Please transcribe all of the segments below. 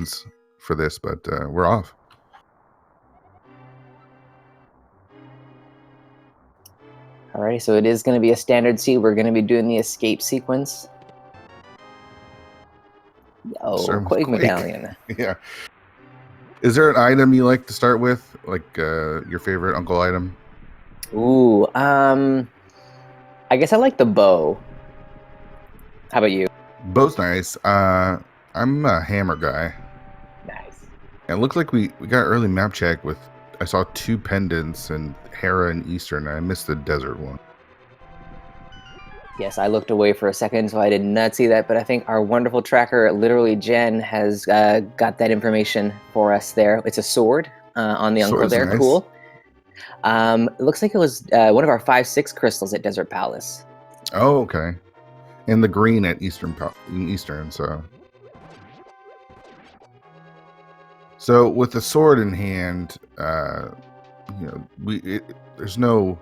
sequence for this, but we're off. Alrighty, so it is going to be a standard seed. We're going to be doing the escape sequence. Oh, Quake Medallion. Yeah. Is there an item you like to start with, like your favorite uncle item? Ooh, I guess I like the bow. How about you? Bow's nice. I'm a hammer guy. Nice. And it looked like we got early map check with, I saw 2 pendants and Hera and Eastern, and I missed the desert one. Yes, I looked away for a second, so I did not see that, but I think our wonderful tracker, literally Jen, has got that information for us there. It's a sword on the uncle there. Nice. Cool. It looks like it was one of our 5-6 crystals at Desert Palace. Oh, okay. And the green at Eastern, so with the sword in hand, there's no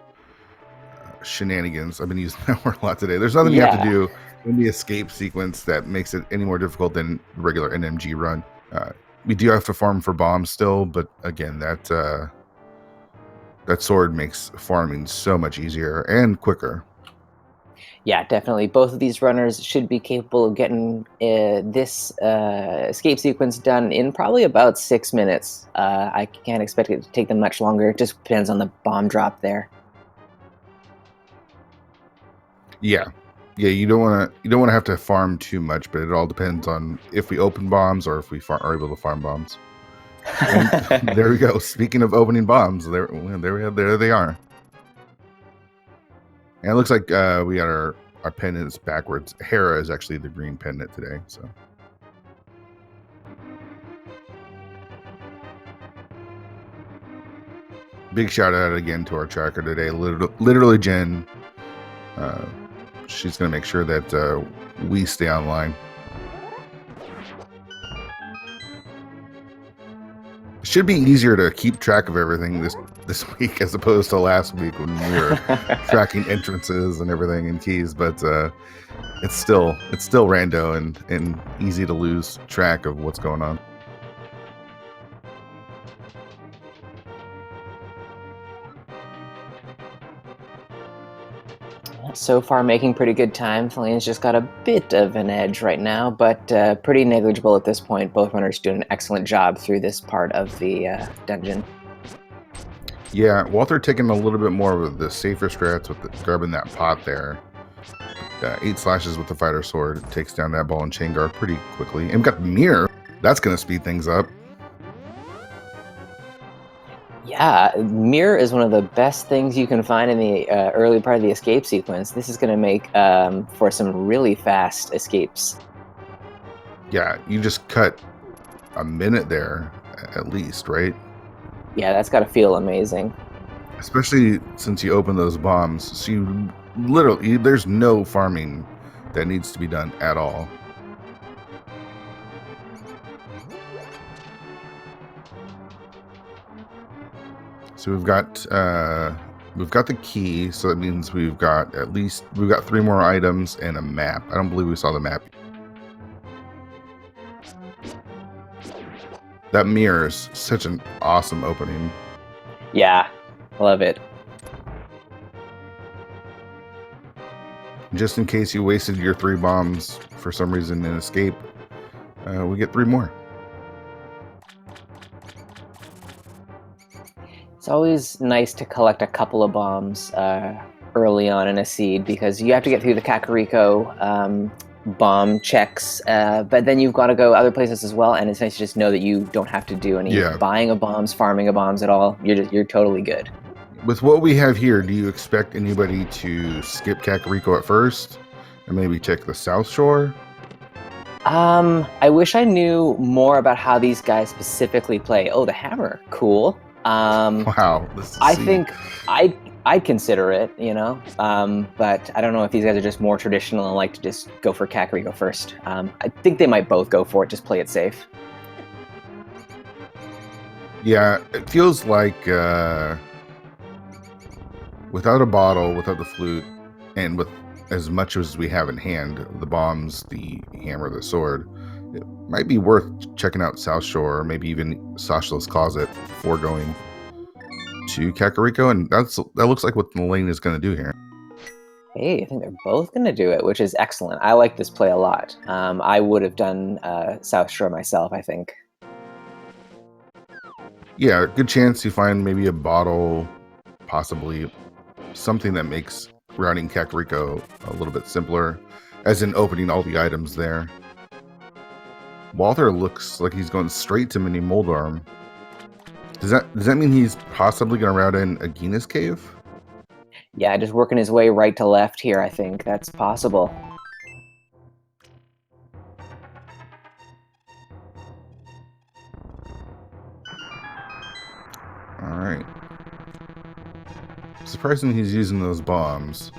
shenanigans. I've been using that word a lot today. There's nothing you have to do in the escape sequence that makes it any more difficult than regular NMG run. We do have to farm for bombs still, but again, that sword makes farming so much easier and quicker. Yeah, definitely. Both of these runners should be capable of getting this escape sequence done in probably about 6 minutes. I can't expect it to take them much longer. It just depends on the bomb drop there. Yeah, you don't want to have to farm too much, but it all depends on if we open bombs or if we are able to farm bombs. And there we go. Speaking of opening bombs, there they are. And it looks like we got our pendants backwards. Hera is actually the green pendant today, so. Big shout out again to our tracker today. Literally Jen. She's going to make sure that we stay online. It should be easier to keep track of everything this week as opposed to last week when we were tracking entrances and everything and keys, but it's still rando and easy to lose track of what's going on. So far, making pretty good time. Thalane's just got a bit of an edge right now, but pretty negligible at this point. Both runners doing an excellent job through this part of the dungeon. Yeah, Walther taking a little bit more of the safer strats with grabbing that pot there. 8 slashes with the fighter sword takes down that ball and chain guard pretty quickly. And we've got mirror. That's going to speed things up. Yeah, mirror is one of the best things you can find in the early part of the escape sequence. This is going to make for some really fast escapes. Yeah, you just cut a minute there at least, right? Yeah, that's got to feel amazing. Especially since you open those bombs. So you literally, there's no farming that needs to be done at all. So we've got the key, so that means we've got 3 more items and a map. I don't believe we saw the map. That mirror is such an awesome opening. Yeah, love it. Just in case you wasted your 3 bombs for some reason in escape, we get 3 more. It's always nice to collect a couple of bombs early on in a seed because you have to get through the Kakariko bomb checks, but then you've got to go other places as well, and it's nice to just know that you don't have to do any buying of bombs, farming of bombs at all. You're totally good. With what we have here, do you expect anybody to skip Kakariko at first and maybe check the South Shore? I wish I knew more about how these guys specifically play. Oh, the hammer, cool. Wow, I think I'd consider it, but I don't know if these guys are just more traditional and like to just go for Kakariko first. I think they might both go for it, just play it safe. Yeah, it feels like without a bottle, without the flute, and with as much as we have in hand, the bombs, the hammer, the sword, It might be worth checking out South Shore, or maybe even Sasha's Closet before going to Kakariko, and that looks like what Thalane is going to do here. Hey, I think they're both going to do it, which is excellent. I like this play a lot. I would have done South Shore myself, I think. Yeah, good chance you find maybe a bottle, possibly something that makes routing Kakariko a little bit simpler, as in opening all the items there. Walther looks like he's going straight to Mini Moldarm. Does that mean he's possibly going to route in Agina's Cave? Yeah, just working his way right to left here, I think. That's possible. Alright. Surprising he's using those bombs.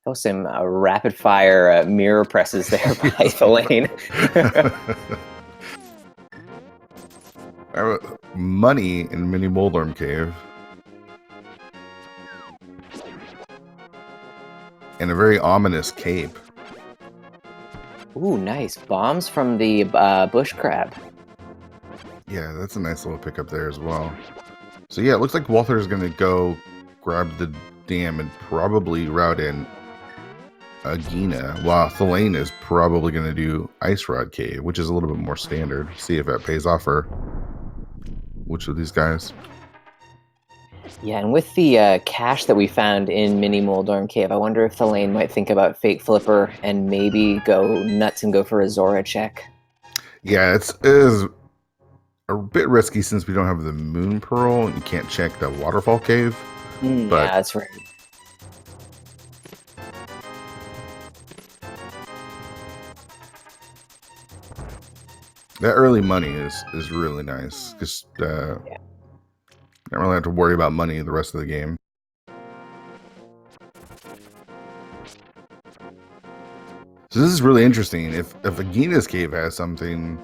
That was some rapid-fire mirror presses there by Thalane. Money in Mini Moldarm Cave. And a very ominous cape. Ooh, nice. Bombs from the bush crab. Yeah, that's a nice little pickup there as well. So yeah, it looks like Walther is going to go grab the dam and probably route in Agina, while Thalane is probably going to do Ice Rod Cave, which is a little bit more standard. See if that pays off for which of these guys. Yeah, and with the cache that we found in Mini Moldarm Cave, I wonder if Thalane might think about Fake Flipper and maybe go nuts and go for a Zora check. Yeah, it is a bit risky since we don't have the Moon Pearl. You can't check the Waterfall Cave. Yeah, that's right. That early money is really nice because don't really have to worry about money the rest of the game. So this is really interesting. If Agina's Cave has something,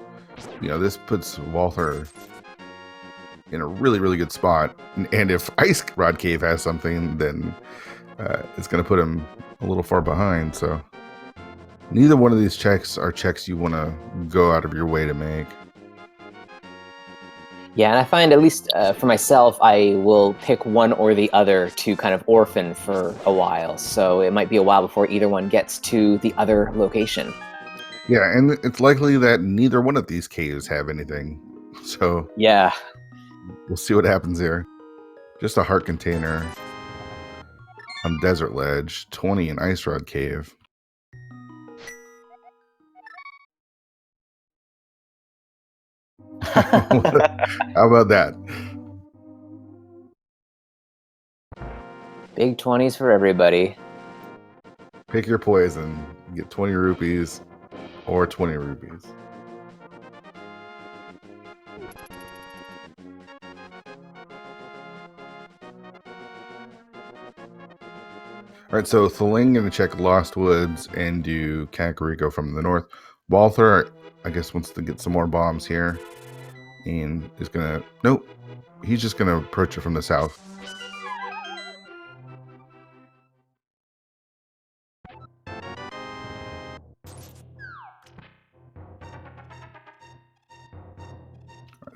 this puts Walther in a really, really good spot. And if Ice Rod Cave has something, then it's going to put him a little far behind. So neither one of these checks are checks you want to go out of your way to make. Yeah, and I find, at least for myself, I will pick one or the other to kind of orphan for a while. So it might be a while before either one gets to the other location. Yeah, and it's likely that neither one of these caves have anything. So yeah, we'll see what happens here. Just a heart container on Desert Ledge, 20 in Ice Rod Cave. How about that? Big 20s for everybody. Pick your poison. Get 20 rupees or 20 rupees. All right, so Thalane going to check Lost Woods and do Kakariko from the north. Walther, I guess, wants to get some more bombs here. And is going to... Nope. He's just going to approach it from the south.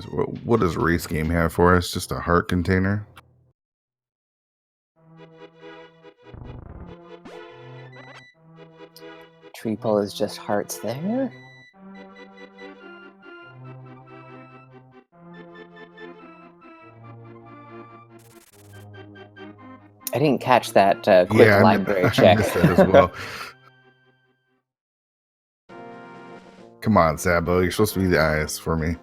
So what does Race Game have for us? Just a heart container? Tree pull is just hearts there. I didn't catch that quick library check. I missed that as well. Come on, Sabo. You're supposed to be the eyes for me.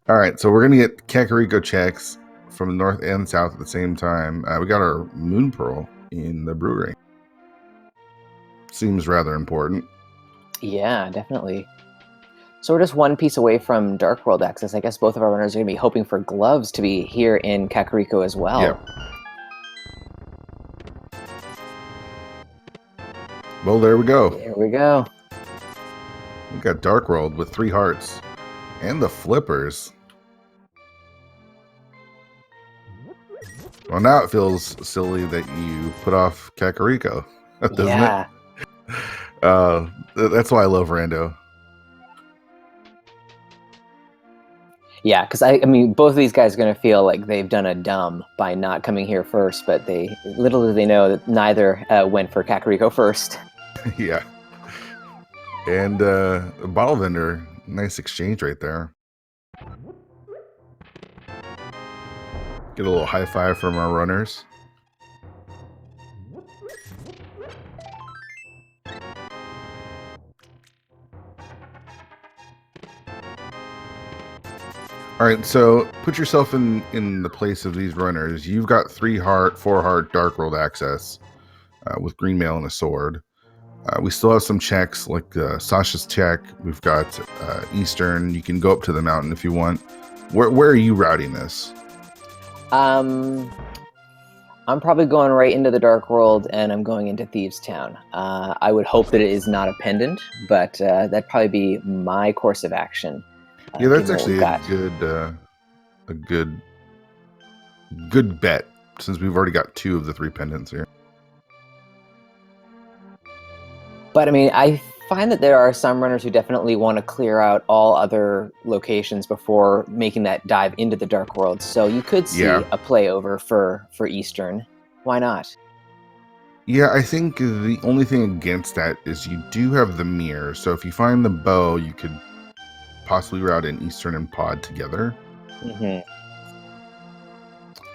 All right, so we're going to get Kakariko checks from the north and south at the same time. We got our Moon Pearl in the brewery. Seems rather important. Yeah, definitely. So we're just one piece away from Dark World access. I guess both of our runners are going to be hoping for gloves to be here in Kakariko as well. Yep. Well, there we go. There we go. We got Dark World with 3 hearts and the flippers. Well, now it feels silly that you put off Kakariko. doesn't it? Yeah. That's why I love Rando. Yeah, because I mean, both of these guys are going to feel like they've done a dumb by not coming here first, but they little do they know that neither went for Kakariko first. Yeah. And a bottle vendor, nice exchange right there. Get a little high five from our runners. All right, so put yourself in the place of these runners. You've got 3 heart, 4 heart Dark World access with green mail and a sword. We still have some checks like Sasha's check. We've got Eastern. You can go up to the mountain if you want. Where are you routing this? I'm probably going right into the Dark World, and I'm going into Thieves Town. I would hope that it is not a pendant, but that'd probably be my course of action. Yeah, that's given what we've actually got. a good bet since we've already got 2 of the 3 pendants here. But I mean, I find that there are some runners who definitely want to clear out all other locations before making that dive into the Dark World. So you could see a play over for Eastern. Why not? Yeah, I think the only thing against that is you do have the mirror. So if you find the bow, you could possibly route in Eastern and Pod together. Mm-hmm.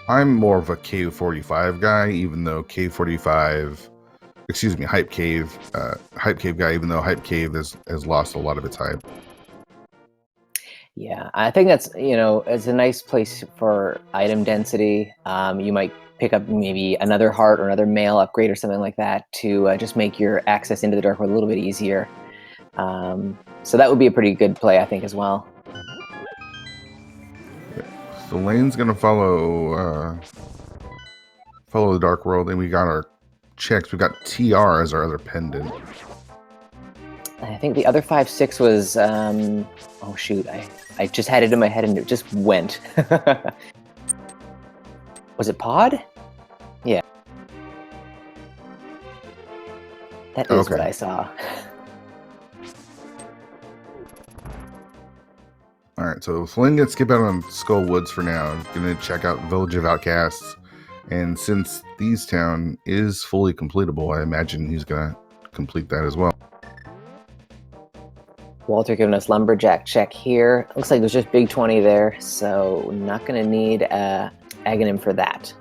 I'm more of a Cave 45 guy, even though Cave 45... Excuse me, Hype Cave guy, even though Hype Cave has lost a lot of its hype. Yeah, I think that's, it's a nice place for item density. You might pick up maybe another heart or another mail upgrade or something like that to just make your access into the Dark World a little bit easier. So that would be a pretty good play, I think, as well. So Lane's gonna follow the Dark World, and we got our checks. We got TR as our other pendant. I think the other 5-6 was oh shoot, I just had it in my head and it just went. Was it Pod? Yeah. That is what I saw. All right, so Flynn gets skip out on Skull Woods for now. He's gonna check out Village of Outcasts, and since Thieves Town is fully completable, I imagine he's gonna complete that as well. Walter giving us Lumberjack check here. Looks like there's just Big 20 there, so not going to need Aghanim for that.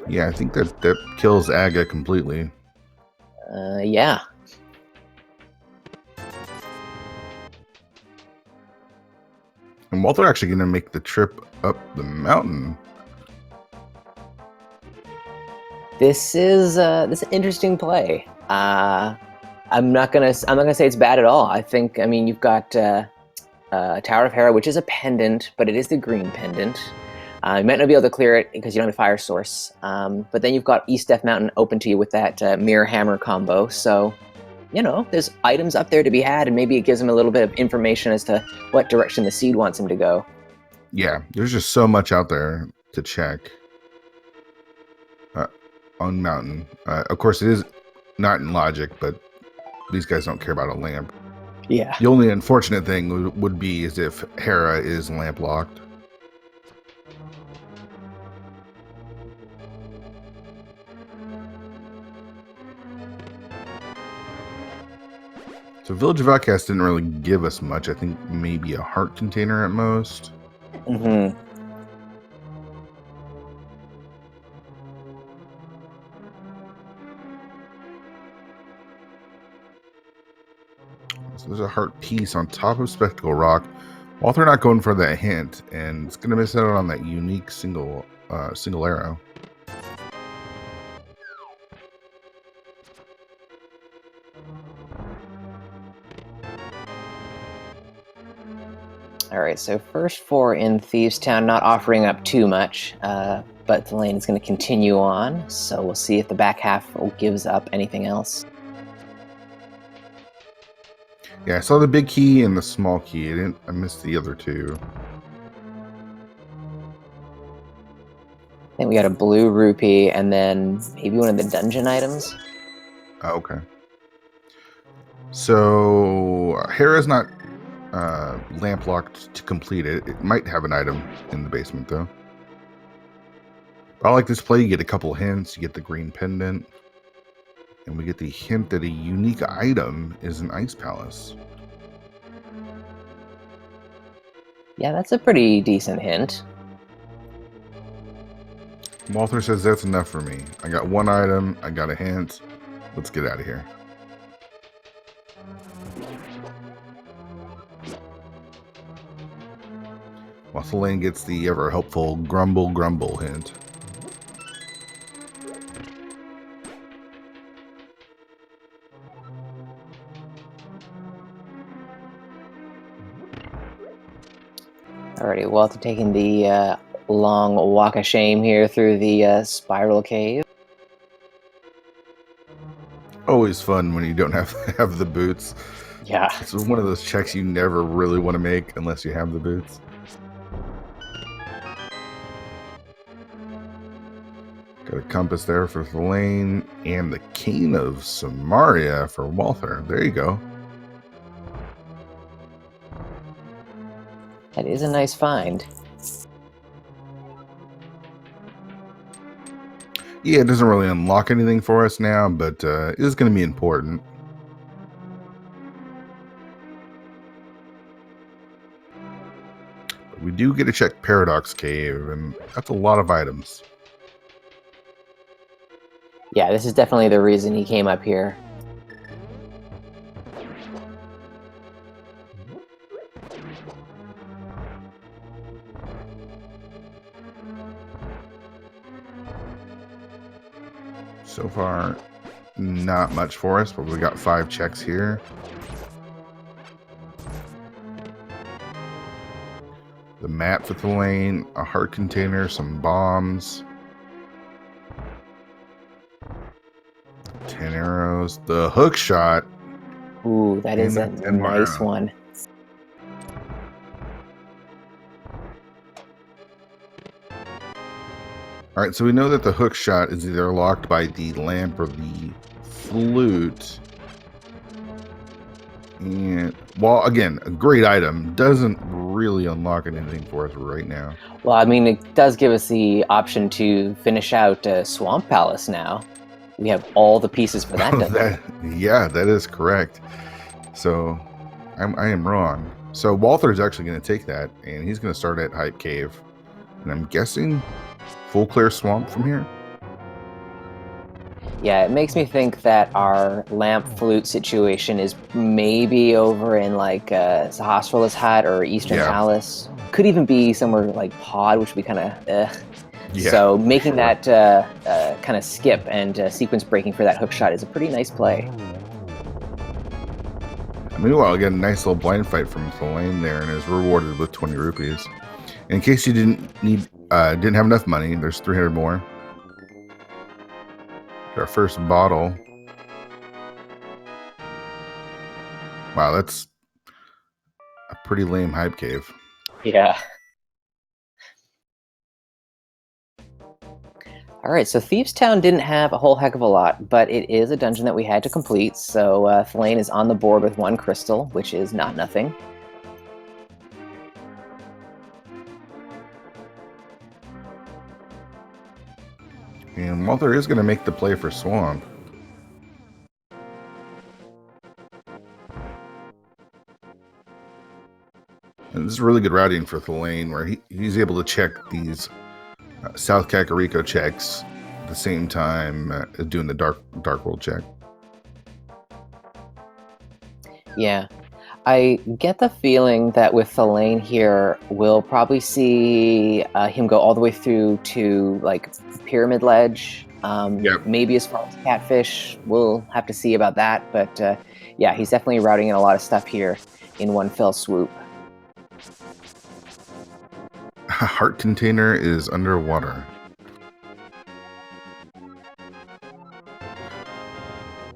Yeah, I think that kills Aga completely. Yeah. And Walter actually going to make the trip up the mountain. This is an interesting play. I'm not gonna say it's bad at all. I think, you've got Tower of Hera, which is a pendant, but it is the green pendant. You might not be able to clear it because you don't have a fire source. But then you've got East Death Mountain open to you with that Mirror Hammer combo. So, there's items up there to be had, and maybe it gives him a little bit of information as to what direction the seed wants him to go. Yeah, there's just so much out there to check on Mountain. Of course, it is not in logic, but these guys don't care about a lamp. Yeah. The only unfortunate thing would be is if Hera is lamp locked. So Village of Outcasts didn't really give us much. I think maybe a heart container at most. Mm-hmm. So there's a heart piece on top of Spectacle Rock. Walter not going for that hint, and it's going to miss out on that unique single arrow. All right, so first 4 in Thieves Town, not offering up too much, but the lane is going to continue on, so we'll see if the back half gives up anything else. Yeah, I saw the big key and the small key. I missed the other 2. Then we got a blue rupee, and then maybe one of the dungeon items. Okay. So Hera's not lamp locked to complete it. It might have an item in the basement though. I like this play. You get a couple hints. You get the green pendant, and we get the hint that a unique item is an ice palace. Yeah, that's a pretty decent hint. Walther says that's enough for me. I got one item. I got a hint. Let's get out of here. While thalane gets the ever helpful grumble grumble hint. Alrighty, Walter taking the long walk of shame here through the spiral cave. Always fun when you don't have the boots. Yeah. It's one of those checks you never really want to make unless you have the boots. Got a compass there for thalane and the cane of Samaria for Walther. There you go. That is a nice find. Yeah, it doesn't really unlock anything for us now, but it is going to be important. But we do get to check Paradox Cave, and that's a lot of items. Yeah, this is definitely the reason he came up here. So far, not much for us, but we got 5 checks here. The map for thalane, a heart container, some bombs, 10 arrows, the hook shot. Ooh, that is a nice one. All right, so we know that the hook shot is either locked by the lamp or the flute. And, well, again, a great item. Doesn't really unlock anything for us right now. Well, I mean, it does give us the option to finish out Swamp Palace now. We have all the pieces for that dungeon. Yeah, that is correct. So I am wrong. So Walther's actually going to take that, and he's going to start at Hype Cave. And I'm guessing full clear swamp from here. Yeah, it makes me think that our lamp flute situation is maybe over in like Sahasrah's Hut or Eastern Alice. Could even be somewhere like Pod, which would be kind of Yeah. So making that kind of skip and sequence breaking for that hook shot is a pretty nice play. Meanwhile, I get a nice little blind fight from thalane there, and is rewarded with 20 rupees. In case you didn't have enough money, there's 300 more. Our first bottle. Wow, that's a pretty lame hype cave. Yeah. All right, so Thieves Town didn't have a whole heck of a lot, but it is a dungeon that we had to complete. So thalane is on the board with 1 crystal, which is not nothing. And Walther is going to make the play for Swamp. And this is really good routing for thalane, where he's able to check these South Kakariko checks at the same time as doing the Dark World check. Yeah. I get the feeling that with thalane here, we'll probably see him go all the way through to like Pyramid Ledge. Maybe as far as Catfish. We'll have to see about that. But yeah, he's definitely routing in a lot of stuff here in one fell swoop. Heart container is underwater.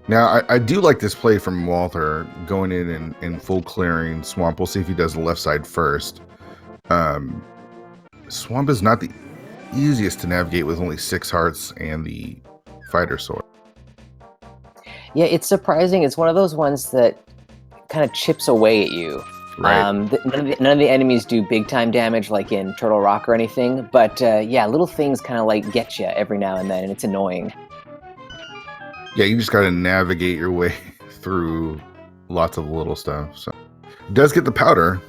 Now, I do like this play from Walther, going in and full clearing Swamp. We'll see if he does the left side first. Swamp is not the easiest to navigate with only 6 hearts and the fighter sword. Yeah, it's surprising. It's one of those ones that kind of chips away at you. Right. None of the enemies do big time damage like in Turtle Rock or anything, but yeah, little things kind of like get you every now and then, and it's annoying. Yeah, you just got to navigate your way through lots of little stuff. So it does get the powder.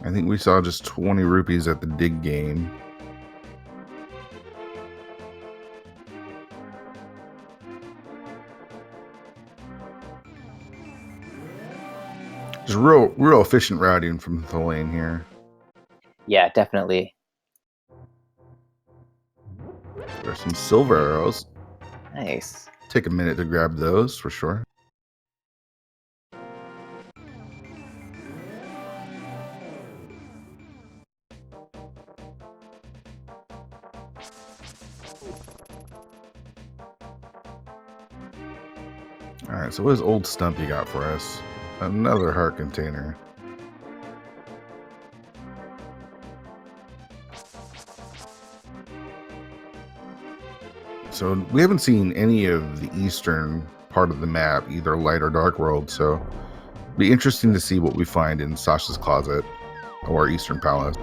I think we saw just 20 rupees at the dig game. Just real efficient routing from Thalane here. Yeah, definitely. There's some silver arrows. Nice. Take a minute to grab those for sure. Alright, so what does Old Stumpy got for us? Another heart container. So we haven't seen any of the eastern part of the map, either light or dark world, so it'll be interesting to see what we find in Sasha's closet or Eastern Palace.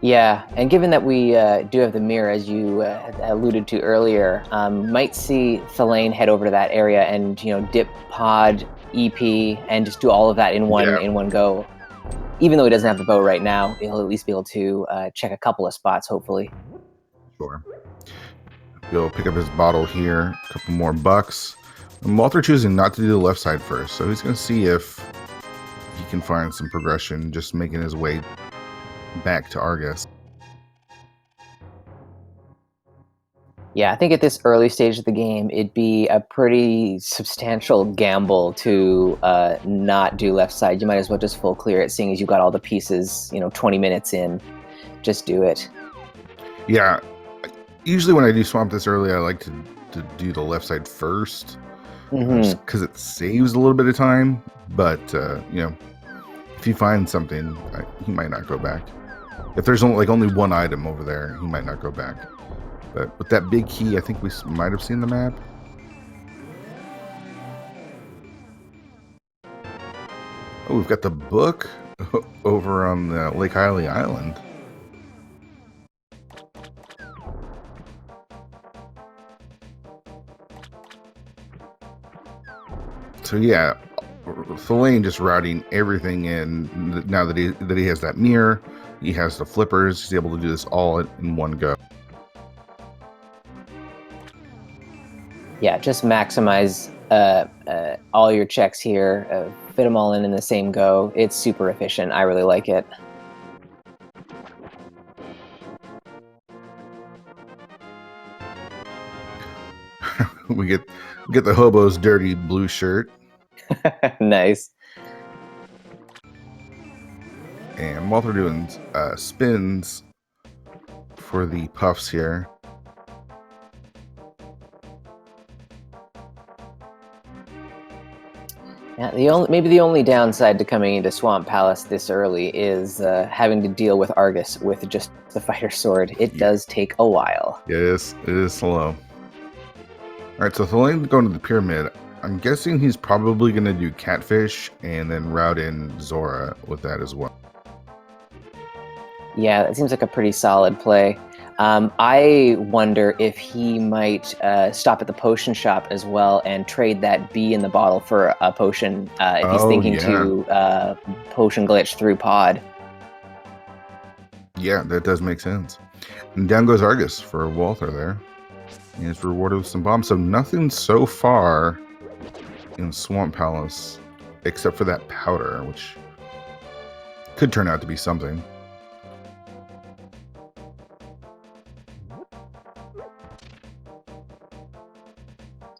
Yeah, and given that we do have the mirror, as you alluded to earlier, might see Thalane head over to that area and dip pod, EP, and just do all of that in one go. Even though he doesn't have the bow right now, he'll at least be able to check a couple of spots, hopefully. Sure. He'll pick up his bottle here, a couple more bucks. And Walther choosing not to do the left side first, so he's going to see if he can find some progression, just making his way back to Argus. Yeah, I think at this early stage of the game, it'd be a pretty substantial gamble to not do left side. You might as well just full clear it, seeing as you got all the pieces, 20 minutes in. Just do it. Yeah, usually when I do swamp this early, I like to do the left side first, just because it saves a little bit of time. But if you find something, he might not go back. If there's only one item over there, he might not go back. But with that big key, I think we might have seen the map. Oh, we've got the book over on the Lake Hiley Island. So yeah, Thalane just routing everything in. Now that he has that mirror, he has the flippers. He's able to do this all in one go. Yeah, just maximize all your checks here. Fit them all in the same go. It's super efficient. I really like it. we get the hobo's dirty blue shirt. Nice. And Walther doing spins for the puffs here. Yeah, maybe the only downside to coming into Swamp Palace this early is having to deal with Argus with just the fighter sword. It does take a while. It is slow. All right, so Thalane going to the pyramid. I'm guessing he's probably going to do Catfish and then route in Zora with that as well. Yeah, that seems like a pretty solid play. I wonder if he might stop at the potion shop as well and trade that bee in the bottle for a potion if he's thinking to potion glitch through pod. Yeah, that does make sense. And down goes Argus for Walther there. And it's rewarded with some bombs. So nothing so far in Swamp Palace except for that powder, which could turn out to be something.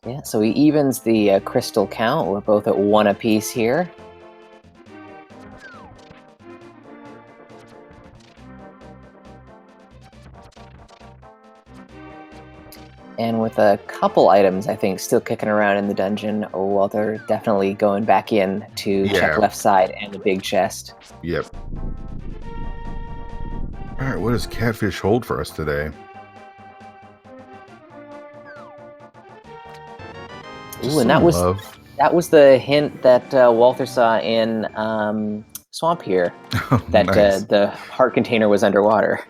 Yeah, so he evens the crystal count. We're both at 1 apiece here. And with a couple items, I think, still kicking around in the dungeon, Walther definitely going back in to check left side and the big chest. Yep. right, what does Catfish hold for us today? Just Ooh, and some love. that was the hint that Walther saw in Swamp here, Oh, that nice. the heart container was underwater.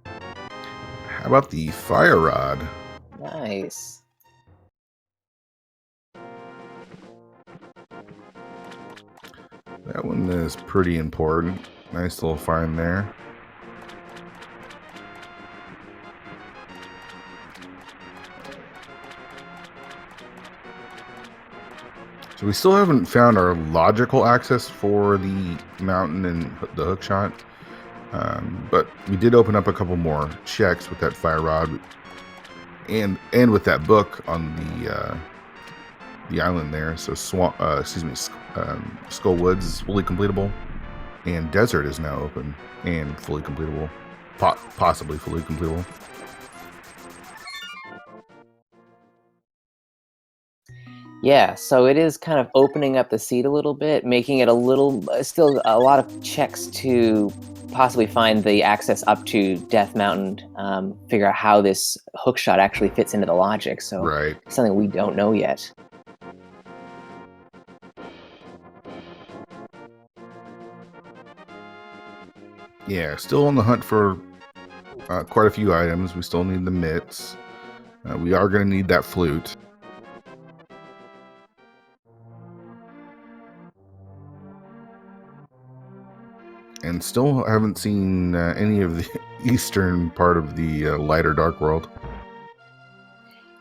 How about the fire rod? Nice. That one is pretty important. Nice little find there. So we still haven't found our logical access for the mountain and the hook shot. But we did open up a couple more checks with that fire rod and with that book on the island there. So Skull Woods is fully completable, and Desert is now open and fully completable, possibly fully completable. Yeah, so it is kind of opening up the seed a little bit, making it a little, still a lot of checks to possibly find the access up to Death Mountain, figure out how this hook shot actually fits into the logic. So Right. something we don't know yet. Yeah, still on the hunt for quite a few items. We still need the mitts. We are going to need that flute. And still haven't seen any of the eastern part of the lighter dark world.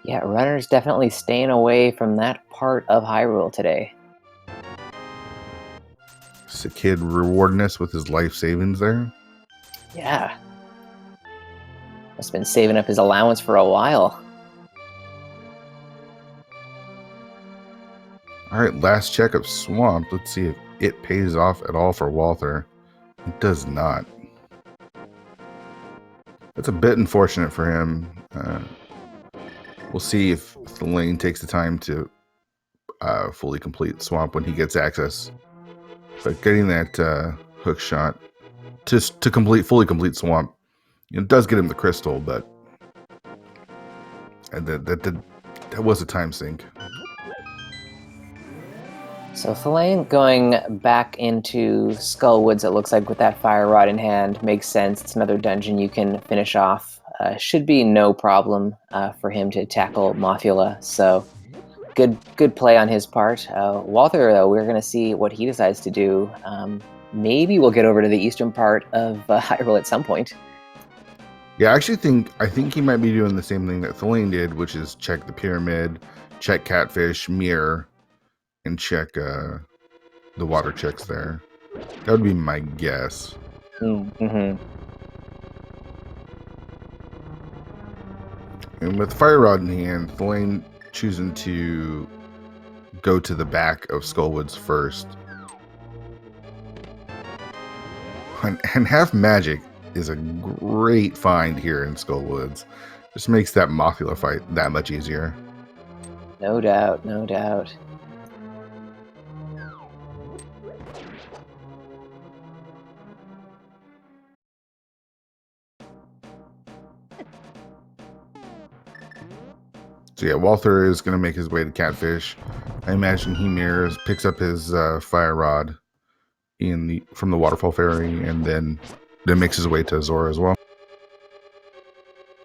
Yeah, Runner's definitely staying away from that part of Hyrule today. It's a kid rewarding us with his life savings there. Yeah. Must have been saving up his allowance for a while. All right, last check of Swamp. Let's see if it pays off at all for Walther. It does not. That's a bit unfortunate for him. We'll see if Thalane takes the time to fully complete Swamp when he gets access. But getting that hook shot to fully complete Swamp, it does get him the crystal, but that was a time sink. So Thalane going back into Skull Woods, it looks like, with that fire rod in hand, makes sense. It's another dungeon you can finish off. Should be no problem for him to tackle Mothula. So good play on his part. Walther, though, we're going to see what he decides to do. Maybe we'll get over to the eastern part of Hyrule at some point. Yeah, I think he might be doing the same thing that Thalane did, which is check the pyramid, check Catfish, mirror, and check the water checks there. That would be my guess. Mm-hmm. And with Fire Rod in hand, Thalane choosing to go to the back of Skullwoods first. And Half Magic is a great find here in Skullwoods. Just makes that Mothula fight that much easier. No doubt, no doubt. So yeah, Walther is going to make his way to Catfish. I imagine he picks up his fire rod from the waterfall fairy, and then makes his way to Zora as well.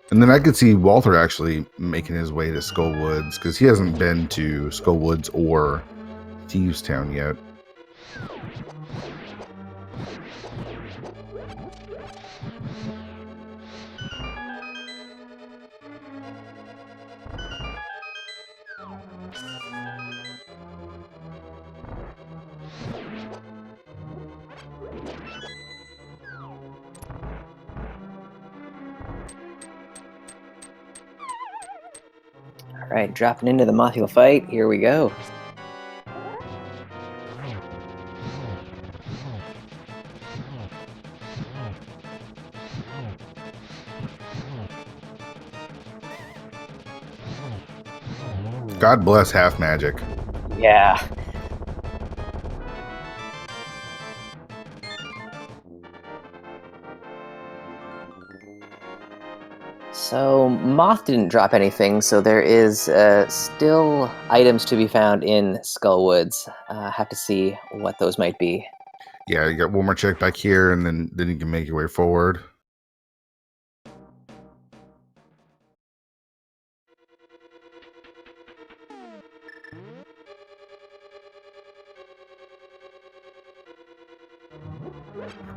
And then I could see Walther actually making his way to Skullwoods, because he hasn't been to Skullwoods or Thieves Town yet. All right, dropping into the Mothula fight. Here we go. God bless Half Magic. Yeah. So Moth didn't drop anything, so there is still items to be found in Skullwoods. Have to see what those might be. Yeah, you got one more check back here, and then you can make your way forward.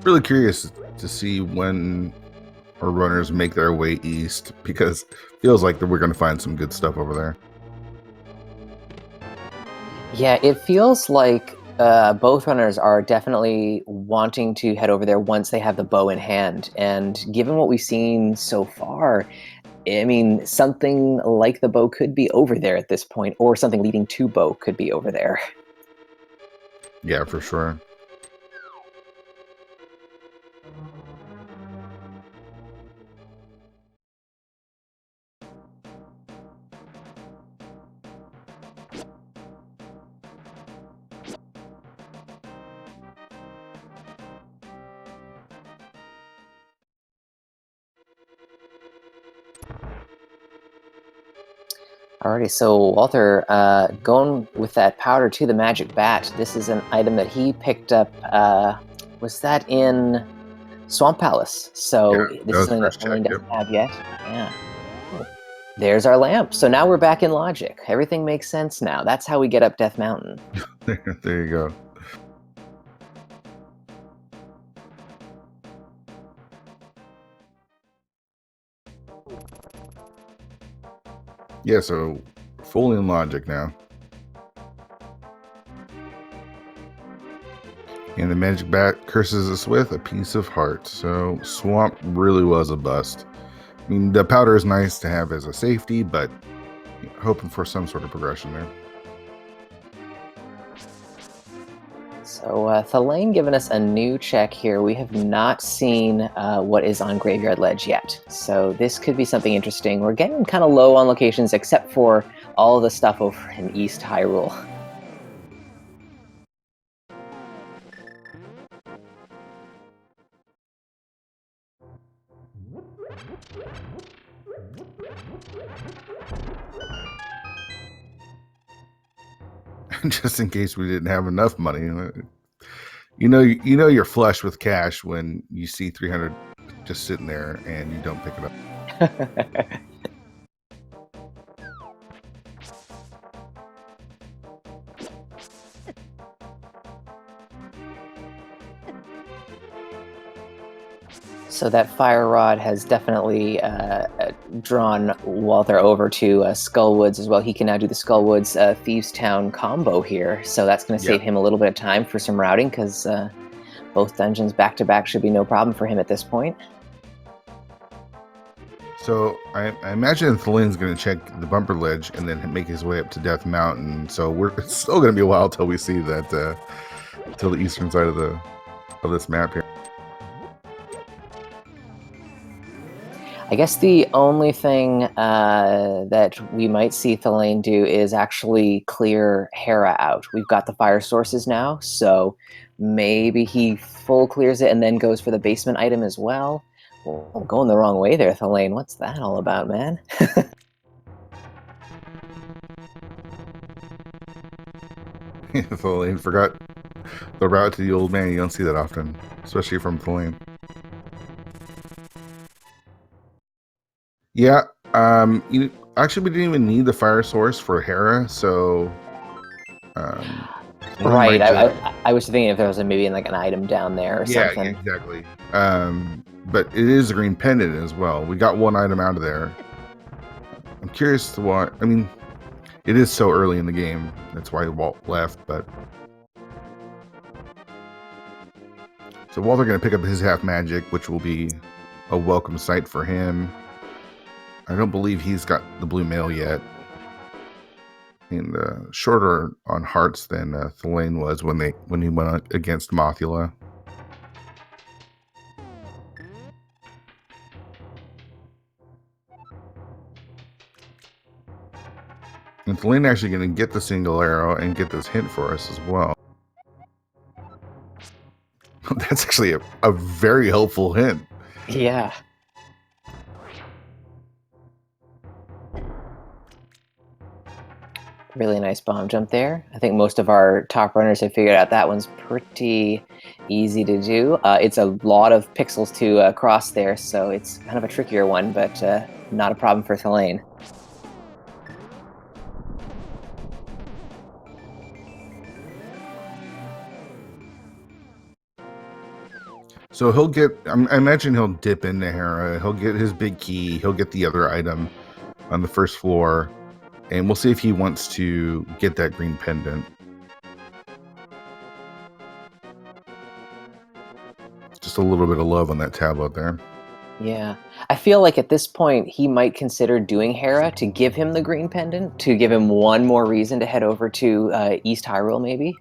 Really curious to see when our runners make their way east, because it feels like that we're going to find some good stuff over there. Yeah, it feels like both runners are definitely wanting to head over there once they have the bow in hand. And given what we've seen so far, I mean, something like the bow could be over there at this point, or something leading to bow could be over there. Yeah, for sure. Alrighty, so Walter, going with that powder to the magic bat. This is an item that he picked up. Was that in Swamp Palace? So Yeah, this that is was something that first check. Elaine Yep. doesn't have yet. Yeah. Oh, there's our lamp. So now we're back in logic. Everything makes sense now. That's how we get up Death Mountain. There you go. Yeah, so fully in logic now. And the magic bat curses us with a piece of heart. So Swamp really was a bust. I mean, the powder is nice to have as a safety, but hoping for some sort of progression there. So Thalane giving us a new check here. We have not seen what is on Graveyard Ledge yet. So this could be something interesting. We're getting kind of low on locations except for all of the stuff over in East Hyrule. Just in case we didn't have enough money. You know you're flush with cash when you see 300 just sitting there and you don't pick it up. So that fire rod has definitely drawn Walther over to Skullwoods as well. He can now do the Skullwoods Thieves Town combo here. So that's going to save him a little bit of time for some routing because both dungeons back to back should be no problem for him at this point. So I imagine Thalane's going to check the bumper ledge and then make his way up to Death Mountain. So it's still going to be a while till we see that, till the eastern side of this map here. I guess the only thing that we might see Thalane do is actually clear Hera out. We've got the fire sources now, so maybe he full clears it and then goes for the basement item as well. Well, I'm going the wrong way there, Thalane. What's that all about, man? Thalane forgot the route to the old man. You don't see that often, especially from Thalane. Yeah, actually we didn't even need the fire source for Hera, so Right. I was thinking if there was maybe like an item down there or something. Yeah, exactly. But it is a green pendant as well. We got one item out of there. I'm curious to what. I mean, it is so early in the game. That's why Walt left. But so Walter going to pick up his half magic, which will be a welcome sight for him. I don't believe he's got the blue mail yet. And shorter on hearts than Thalane was when he went against Mothula. And Thalane actually going to get the single arrow and get this hint for us as well. That's actually a very helpful hint. Yeah. Really nice bomb jump there. I think most of our top runners have figured out that one's pretty easy to do. It's a lot of pixels to cross there, so it's kind of a trickier one, but not a problem for thalane. So he'll get, I imagine he'll dip into Hera. He'll get his big key. He'll get the other item on the first floor. And we'll see if he wants to get that green pendant. Just a little bit of love on that tablet there. Yeah. I feel like at this point, he might consider doing Hera to give him the green pendant, to give him one more reason to head over to East Hyrule, maybe?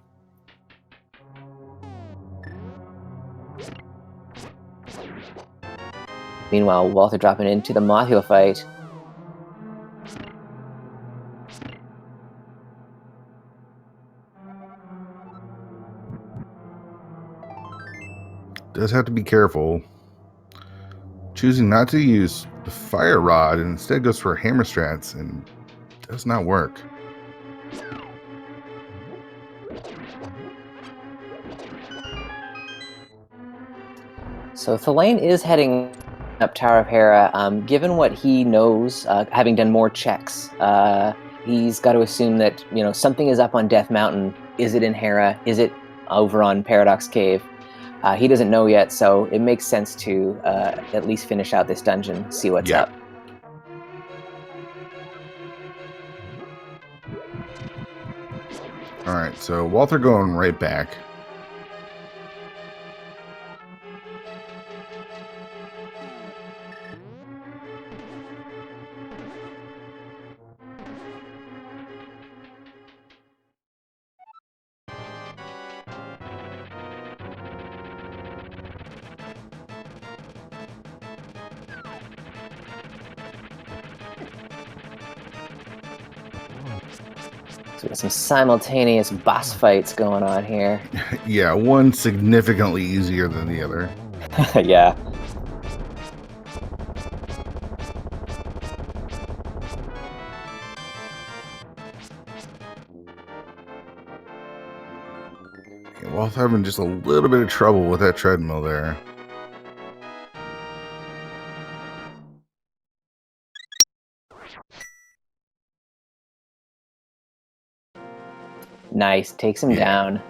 Meanwhile, Walther dropping into the Mothula fight. Does have to be careful. Choosing not to use the fire rod and instead goes for hammer strats and does not work. So thalane is heading up Tower of Hera. Given what he knows, having done more checks, he's got to assume that something is up on Death Mountain. Is it in Hera? Is it over on Paradox Cave? He doesn't know yet, so it makes sense to at least finish out this dungeon, see what's up. All right, so Walther going right back. So we got some simultaneous boss fights going on here. Yeah, one significantly easier than the other. Yeah. Walther having just a little bit of trouble with that treadmill there. Nice, takes him down.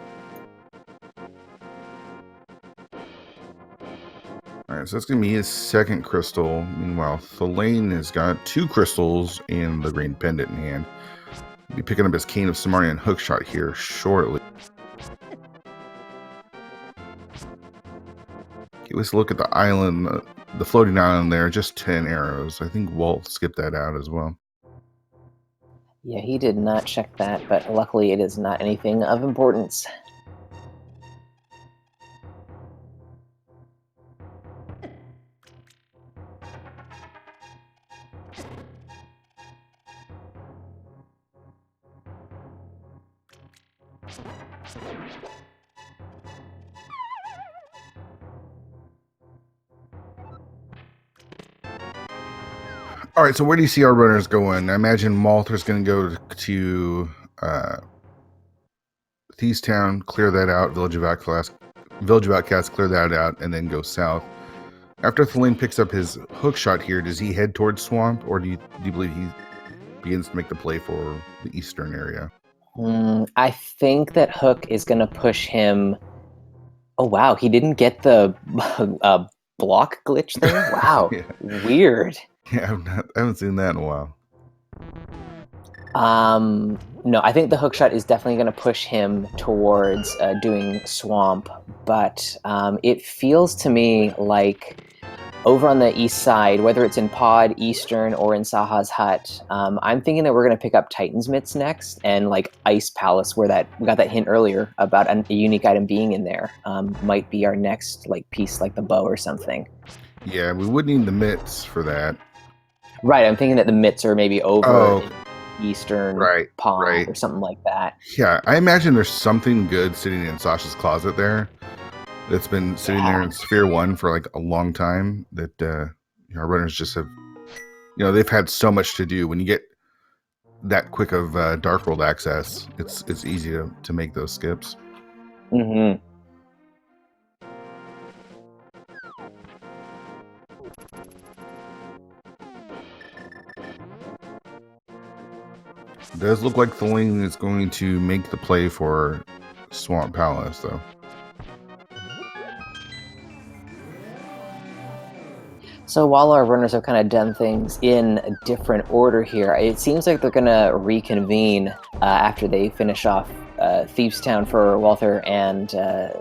Alright, so that's going to be his second crystal. Meanwhile, thalane has got 2 crystals and the green pendant in hand. He'll be picking up his Cane of Samarian hookshot here shortly. Okay, let's look at the island, the floating island there, just 10 arrows. I think Walt skipped that out as well. Yeah, he did not check that, but luckily it is not anything of importance. All right, so where do you see our runners going? I imagine Walther's going to go to Thieves Town, clear that out. Village of Outcasts, clear that out, and then go south. After thalane picks up his hookshot here, does he head towards Swamp, or do you believe he begins to make the play for the eastern area? I think that Hook is going to push him. Oh, wow. He didn't get the block glitch thing? Wow. Yeah. Weird. Yeah, I haven't seen that in a while. No, I think the hookshot is definitely going to push him towards doing Swamp, but it feels to me like over on the east side, whether it's in Pod, Eastern, or in Saha's Hut, I'm thinking that we're going to pick up Titan's Mitts next, and like Ice Palace, where we got that hint earlier about a unique item being in there, might be our next like piece, like the bow or something. Yeah, we would need the mitts for that. Right, I'm thinking that the mitts are maybe over Eastern Pod or something like that. Yeah, I imagine there's something good sitting in Sasha's closet there. That's been sitting there in Sphere 1 for like a long time, that our runners just have, they've had so much to do. When you get that quick of Dark World access, it's easy to make those skips. Mm-hmm. It does look like thalane is going to make the play for Swamp Palace, though. So while our runners have kind of done things in a different order here, it seems like they're going to reconvene after they finish off Thieves Town for Walther and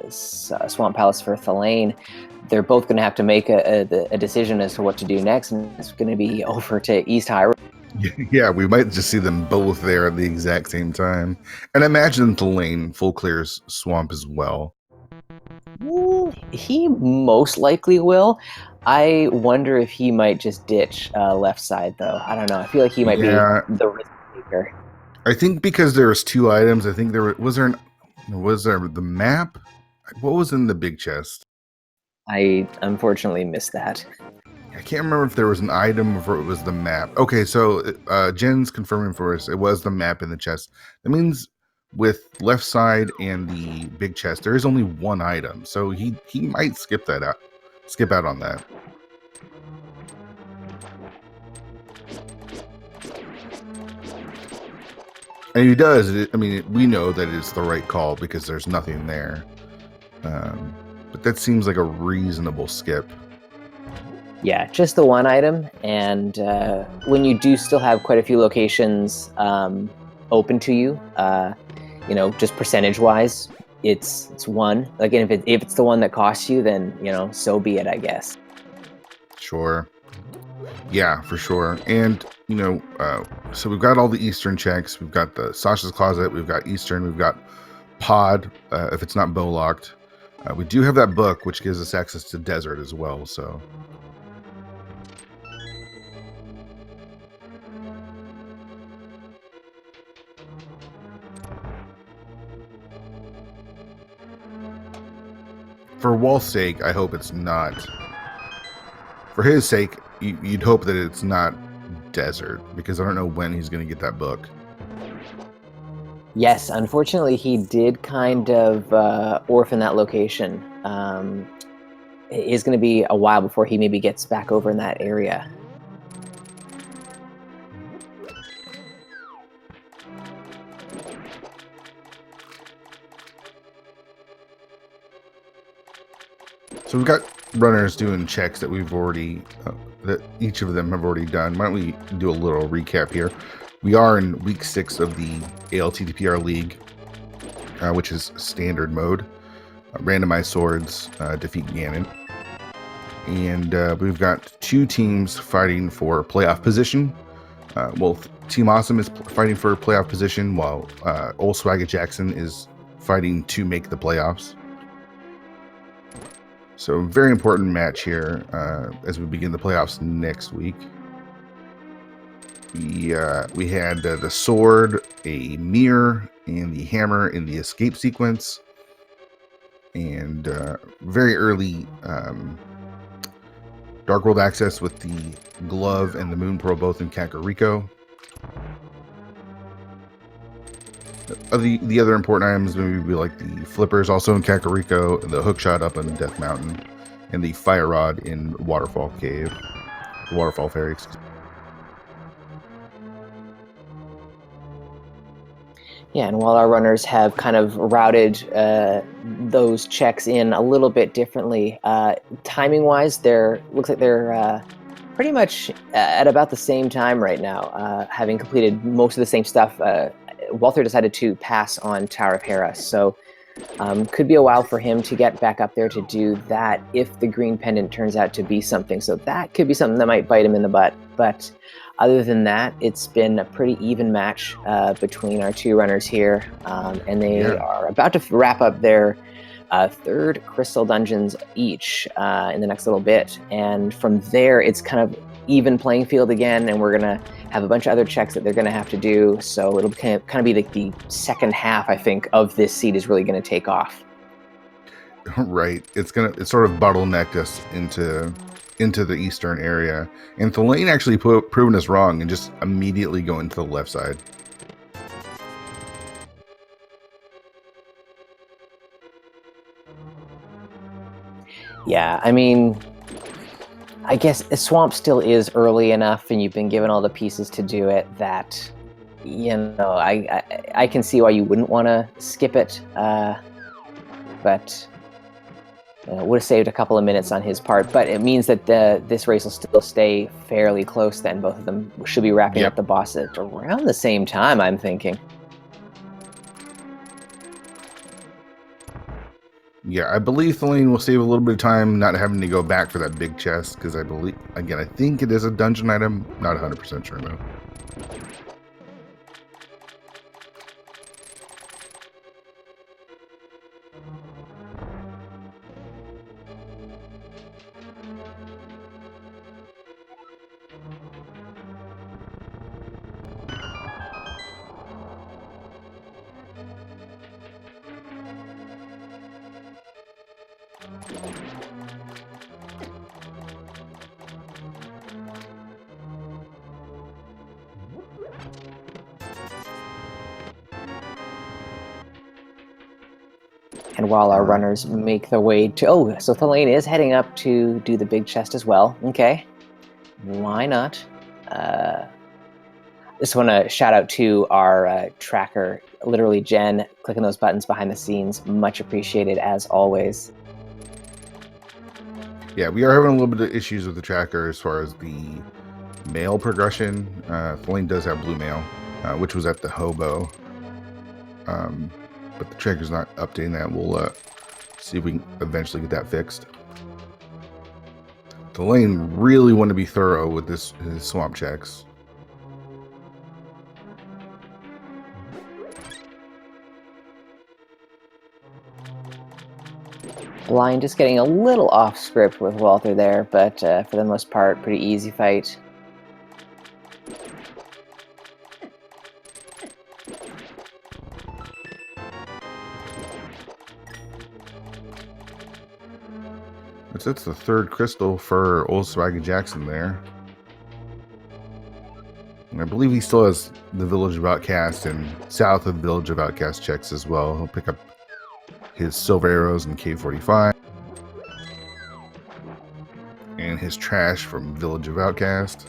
Swamp Palace for Thalane. They're both going to have to make a decision as to what to do next, and it's going to be over to East Hyrule. Yeah, we might just see them both there at the exact same time. And imagine thalane full clears Swamp as well. He most likely will. I wonder if he might just ditch left side, though. I don't know. I feel like he might be the risk taker. I think because there's 2 items. I think was there the map? What was in the big chest? I unfortunately missed that. I can't remember if there was an item or if it was the map. Okay, so Jen's confirming for us it was the map in the chest. That means with left side and the big chest, there is only 1 item. So he might skip out on that. And he does. I mean, we know that it's the right call because there's nothing there. But that seems like a reasonable skip. Yeah, just the 1 item. And when you do still have quite a few locations open to you, just percentage-wise, it's 1. Again, if it's the one that costs you, then, so be it, I guess. Sure. Yeah, for sure. And, so we've got all the Eastern checks. We've got the Sasha's Closet. We've got Eastern. We've got Pod, if it's not bow locked. We do have that book, which gives us access to Desert as well, so... For Walt's sake, I hope it's not... For his sake, you'd hope that it's not Desert, because I don't know when he's going to get that book. Yes, unfortunately, he did kind of orphan that location. It is going to be a while before he maybe gets back over in that area. So we've got runners doing checks that we've already, that each of them have already done. Why don't we do a little recap here? We are in week 6 of the ALTTPR League, which is standard mode. Randomized swords, defeat Ganon. And we've got 2 teams fighting for playoff position. Team Awesome is fighting for playoff position, while Old Swagger Jackson is fighting to make the playoffs. So very important match here as we begin the playoffs next week. We had the sword, a mirror, and the hammer in the escape sequence. And very early Dark World access with the glove and the moon pearl both in Kakariko. The other important items maybe be like the flippers also in Kakariko, the hookshot up on Death Mountain, and the fire rod in Waterfall Cave. Waterfall Fairy, excuse me. Yeah, and while our runners have kind of routed those checks in a little bit differently, timing-wise, looks like they're pretty much at about the same time right now, having completed most of the same stuff. Walther decided to pass on Tower of Hera, so could be a while for him to get back up there to do that if the green pendant turns out to be something. So that could be something that might bite him in the butt. But other than that, it's been a pretty even match between our 2 runners here, and they are about to wrap up their 3rd crystal dungeons each in the next little bit. And from there, it's kind of even playing field again, and we're gonna have a bunch of other checks that they're gonna have to do. So it'll kind of be like the second half, I think, of this seed is really gonna take off. Right. It's sort of bottlenecked us into into the eastern area, and Thalane actually proven us wrong and just immediately go into the left side. Yeah, I mean, I guess the swamp still is early enough, and you've been given all the pieces to do it that, you know, I can see why you wouldn't want to skip it, but would have saved a couple of minutes on his part. But it means that this race will still stay fairly close then. Both of them should be wrapping up the boss at around the same time, I'm thinking. Yeah, I believe Thalane will save a little bit of time not having to go back for that big chest, because I believe, again, I think it is a dungeon item. Not 100% sure, though. And while our runners make their way to... Oh, so Thalane is heading up to do the big chest as well. Okay. Why not? Just want to shout out to our tracker, literally Jen, clicking those buttons behind the scenes. Much appreciated, as always. Yeah, we are having a little bit of issues with the tracker as far as the mail progression. Thalane does have blue mail, which was at the hobo. But the tracker's not updating that. We'll see if we can eventually get that fixed. Thalane really want to be thorough with his swamp checks. Blind just getting a little off script with Walther there, but for the most part, pretty easy fight. That's the third crystal for old Swaggy Jackson there. And I believe he still has the Village of Outcast and south of the Village of Outcast checks as well. He'll pick up his silver arrows in K45 and his trash from Village of Outcast.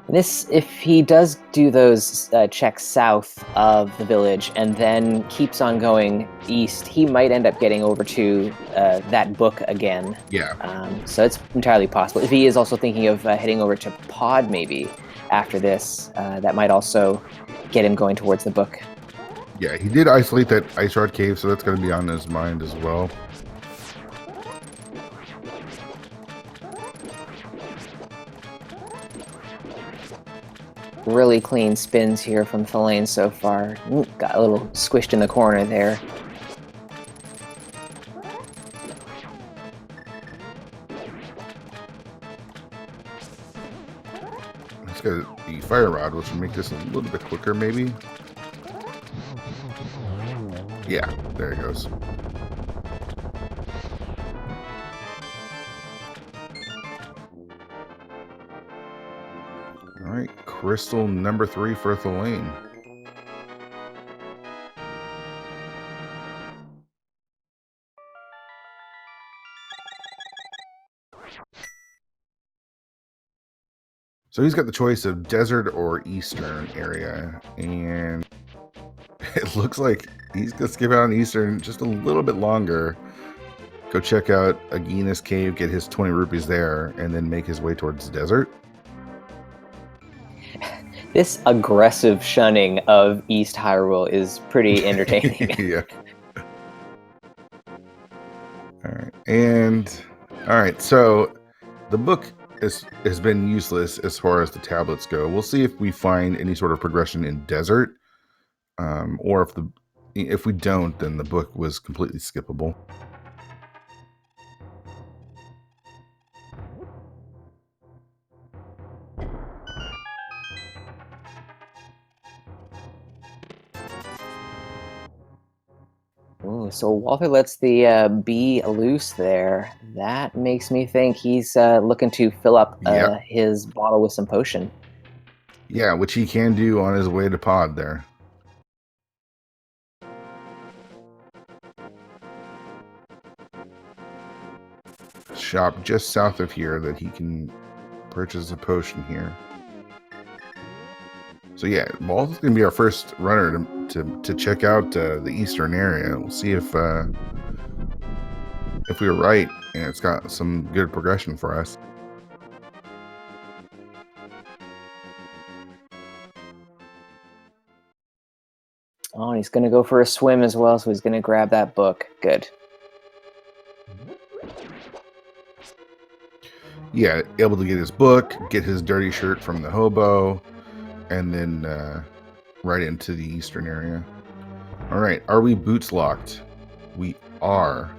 This, if he does do those checks south of the village and then keeps on going east, he might end up getting over to that book again. Yeah. So it's entirely possible. If he is also thinking of heading over to Pod maybe after this, that might also get him going towards the book. Yeah, he did isolate that Ice Rod Cave, so that's going to be on his mind as well. Really clean spins here from Thalane so far. Got a little squished in the corner there. Let's get the Fire Rod, which will make this a little bit quicker, maybe. Yeah, there it goes. All right, crystal number 3 for Thalane. So he's got the choice of desert or eastern area, and it looks like he's gonna skip out on eastern just a little bit longer. Go check out Agina's cave, get his 20 rupees there, and then make his way towards the desert. This aggressive shunning of East Hyrule is pretty entertaining. Yeah. All right. So the book has been useless as far as the tablets go. We'll see if we find any sort of progression in desert, or if we don't, then the book was completely skippable. Ooh, Oh, so Walther lets the bee loose there. That makes me think he's looking to fill up Yep. his bottle with some potion. Yeah, which he can do on his way to pod there. Shop just south of here that he can purchase a potion here. So yeah, Walt's gonna be our first runner to check out the eastern area. We'll see if we were right and it's got some good progression for us. Oh, and he's going to go for a swim as well, so he's going to grab that book. Good. Yeah, able to get his book, get his dirty shirt from the hobo, and then right into the eastern area. All right, are we boots locked? We are.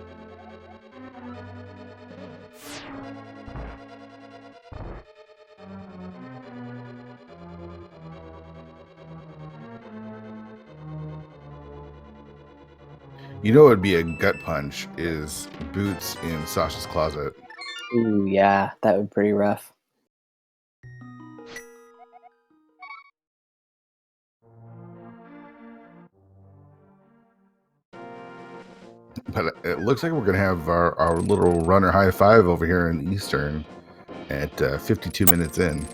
You know what would be a gut punch is boots in Sasha's closet. Ooh, yeah, that would be pretty rough. But it looks like we're going to have our little runner high five over here in Eastern at 52 minutes in.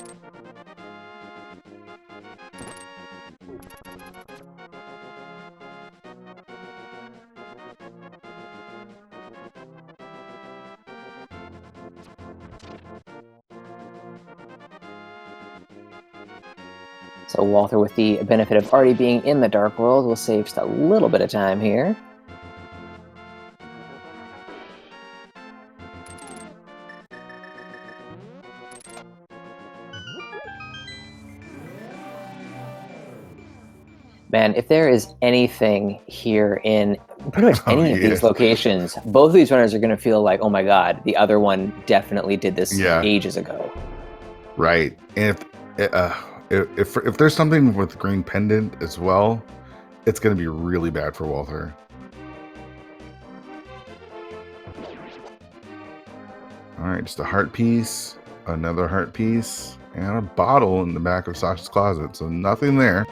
So Walther, with the benefit of already being in the Dark World, will save just a little bit of time here. Man, if there is anything here in pretty much any of these locations, both of these runners are going to feel like, oh my god, the other one definitely did this ages ago. Right. And if there's something with green pendant as well, it's going to be really bad for Walther. All right, just a heart piece, another heart piece, and a bottle in the back of Sasha's closet. So nothing there.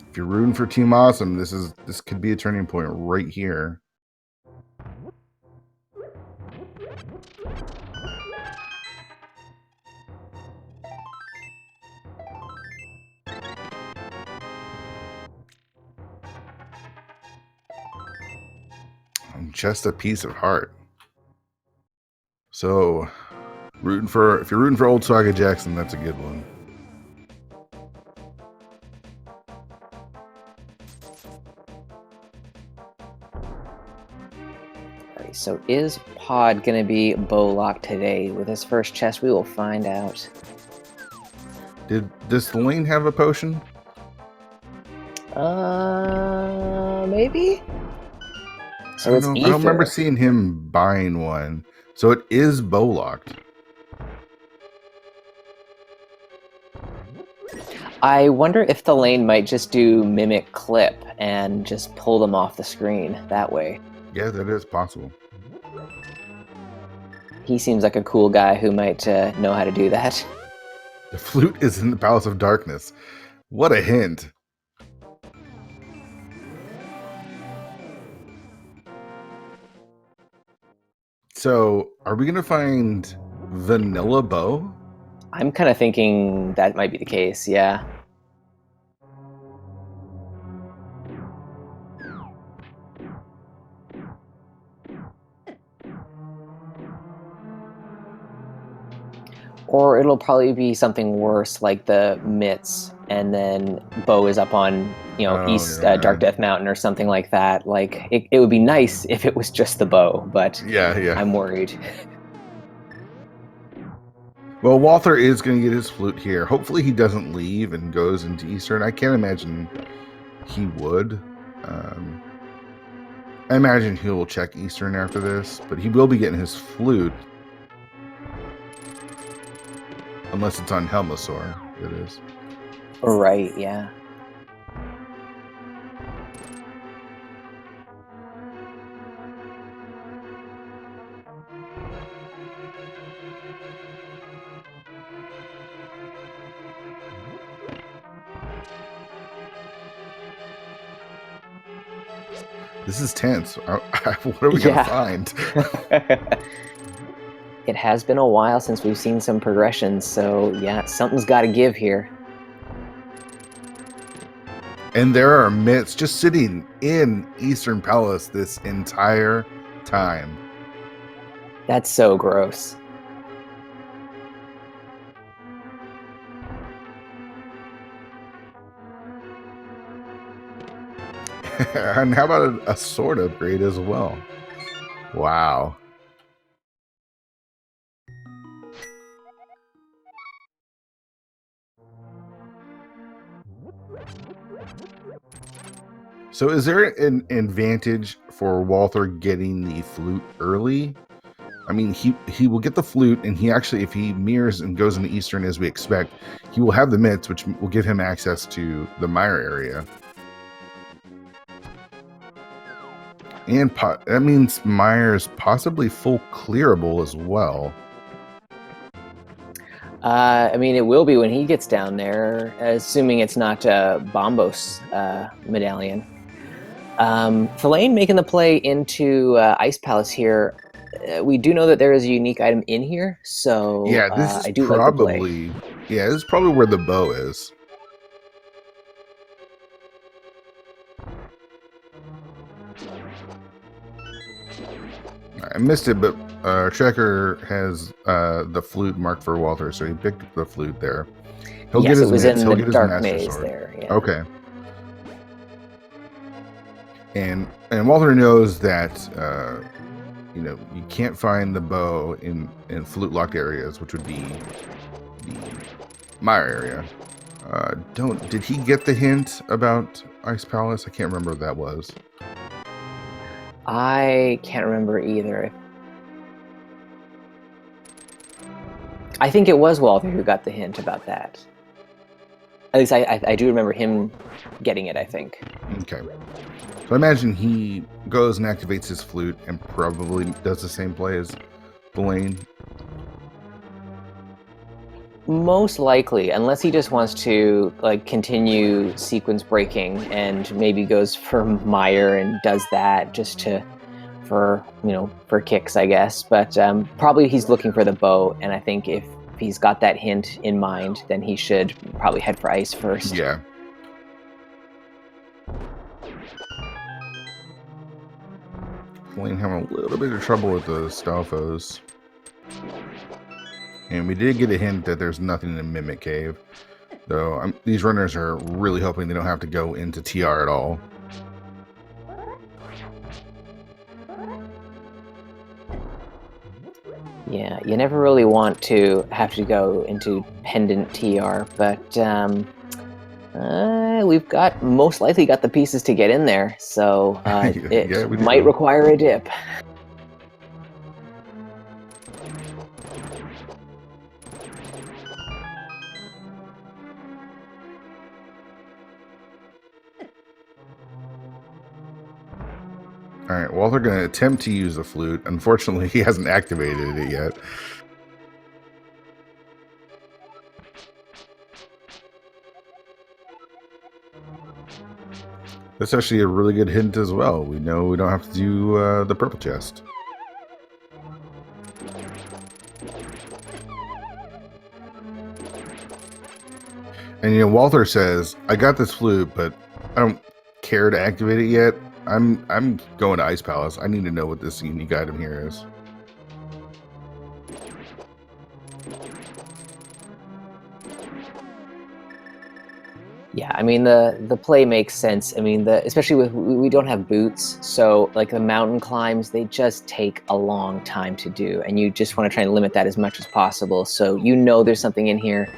If you're rooting for Team Awesome, this could be a turning point right here. Just a piece of heart. So, if you're rooting for old Saga Jackson, that's a good one. Alright, so is Pod gonna be bow locked today with his first chest? We will find out. Does thalane have a potion? Maybe. So I don't remember seeing him buying one. So it is bow locked. I wonder if thalane might just do mimic clip and just pull them off the screen that way. Yeah, that is possible. He seems like a cool guy who might know how to do that. The flute is in the Palace of Darkness. What a hint. So, are we going to find vanilla bow? I'm kind of thinking that might be the case, yeah. Or it'll probably be something worse, like the mitts, and then Bo is up on, Dark Death Mountain or something like that. Like, it would be nice if it was just the bow, but yeah. I'm worried. Well, Walther is going to get his flute here. Hopefully he doesn't leave and goes into Eastern. I can't imagine he would. I imagine he will check Eastern after this, but he will be getting his flute. Unless it's on Helmasaur, it is. Right, yeah. This is tense. What are we gonna Yeah. find? It has been a while since we've seen some progressions, so yeah, something's got to give here. And there are myths just sitting in Eastern Palace this entire time. That's so gross. And how about a sword upgrade as well? Wow. So is there an advantage for Walther getting the flute early? I mean, he will get the flute, and he actually, if he mirrors and goes into Eastern as we expect, he will have the mitts, which will give him access to the Mire area. And that means Mire's possibly full clearable as well. I mean, it will be when he gets down there, assuming it's not Bombos medallion. Thalane making the play into Ice Palace here. We do know that there is a unique item in here, so Yeah, this is I do like the play. Yeah, this is probably where the bow is. I missed it, but Checker has the flute marked for Walther, so he picked up the flute there. He'll Yes, get his it was mitts. in He'll the get his dark master maze sword. there. Yeah. Okay. And Walther knows that you know, you can't find the bow in flute locked areas, which would be the Mire area. Did he get the hint about Ice Palace? I can't remember what that was. I can't remember either. I think it was Walther who got the hint about that. At least I do remember him getting it, I think. Okay. So I imagine he goes and activates his flute and probably does the same play as Blaine. Most likely, unless he just wants to like continue sequence breaking and maybe goes for Mire and does that just for kicks, I guess. But probably he's looking for the bow, and I think if he's got that hint in mind, then he should probably head for ice first. Yeah. Blaine having a little bit of trouble with the Stalfos. And we did get a hint that there's nothing in the Mimic Cave. Though these runners are really hoping they don't have to go into TR at all. Yeah, you never really want to have to go into pendant TR, but we've got most likely got the pieces to get in there, so it Yeah, we might do. require a dip. All right, well, they're going to attempt to use the flute. Unfortunately, he hasn't activated it yet. That's actually a really good hint as well. We know we don't have to do the purple chest. And Walther says, "I got this flute, but I don't care to activate it yet. I'm going to Ice Palace. I need to know what this unique item here is." Yeah, I mean the play makes sense. I mean especially with we don't have boots, so like the mountain climbs, they just take a long time to do, and you just want to try and limit that as much as possible. So there's something in here.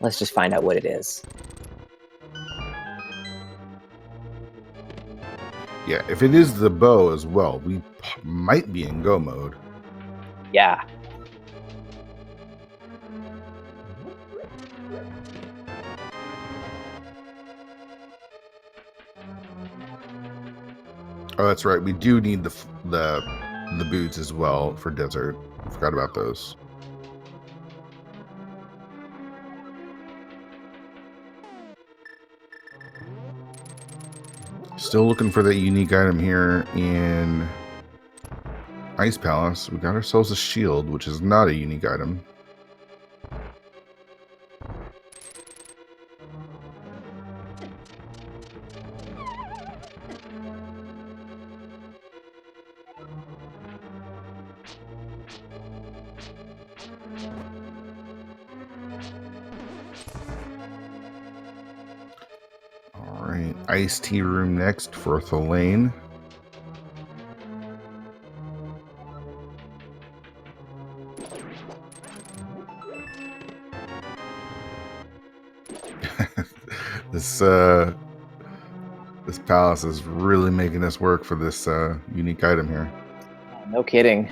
Let's just find out what it is. Yeah, if it is the bow as well, we might be in go mode. Yeah. Oh, that's right. We do need the boots as well for desert. Forgot about those. Still looking for that unique item here in Ice Palace. We got ourselves a shield, which is not a unique item. Alright, Ice Tea Room next for Thalane. This palace is really making us work for this unique item here. No kidding.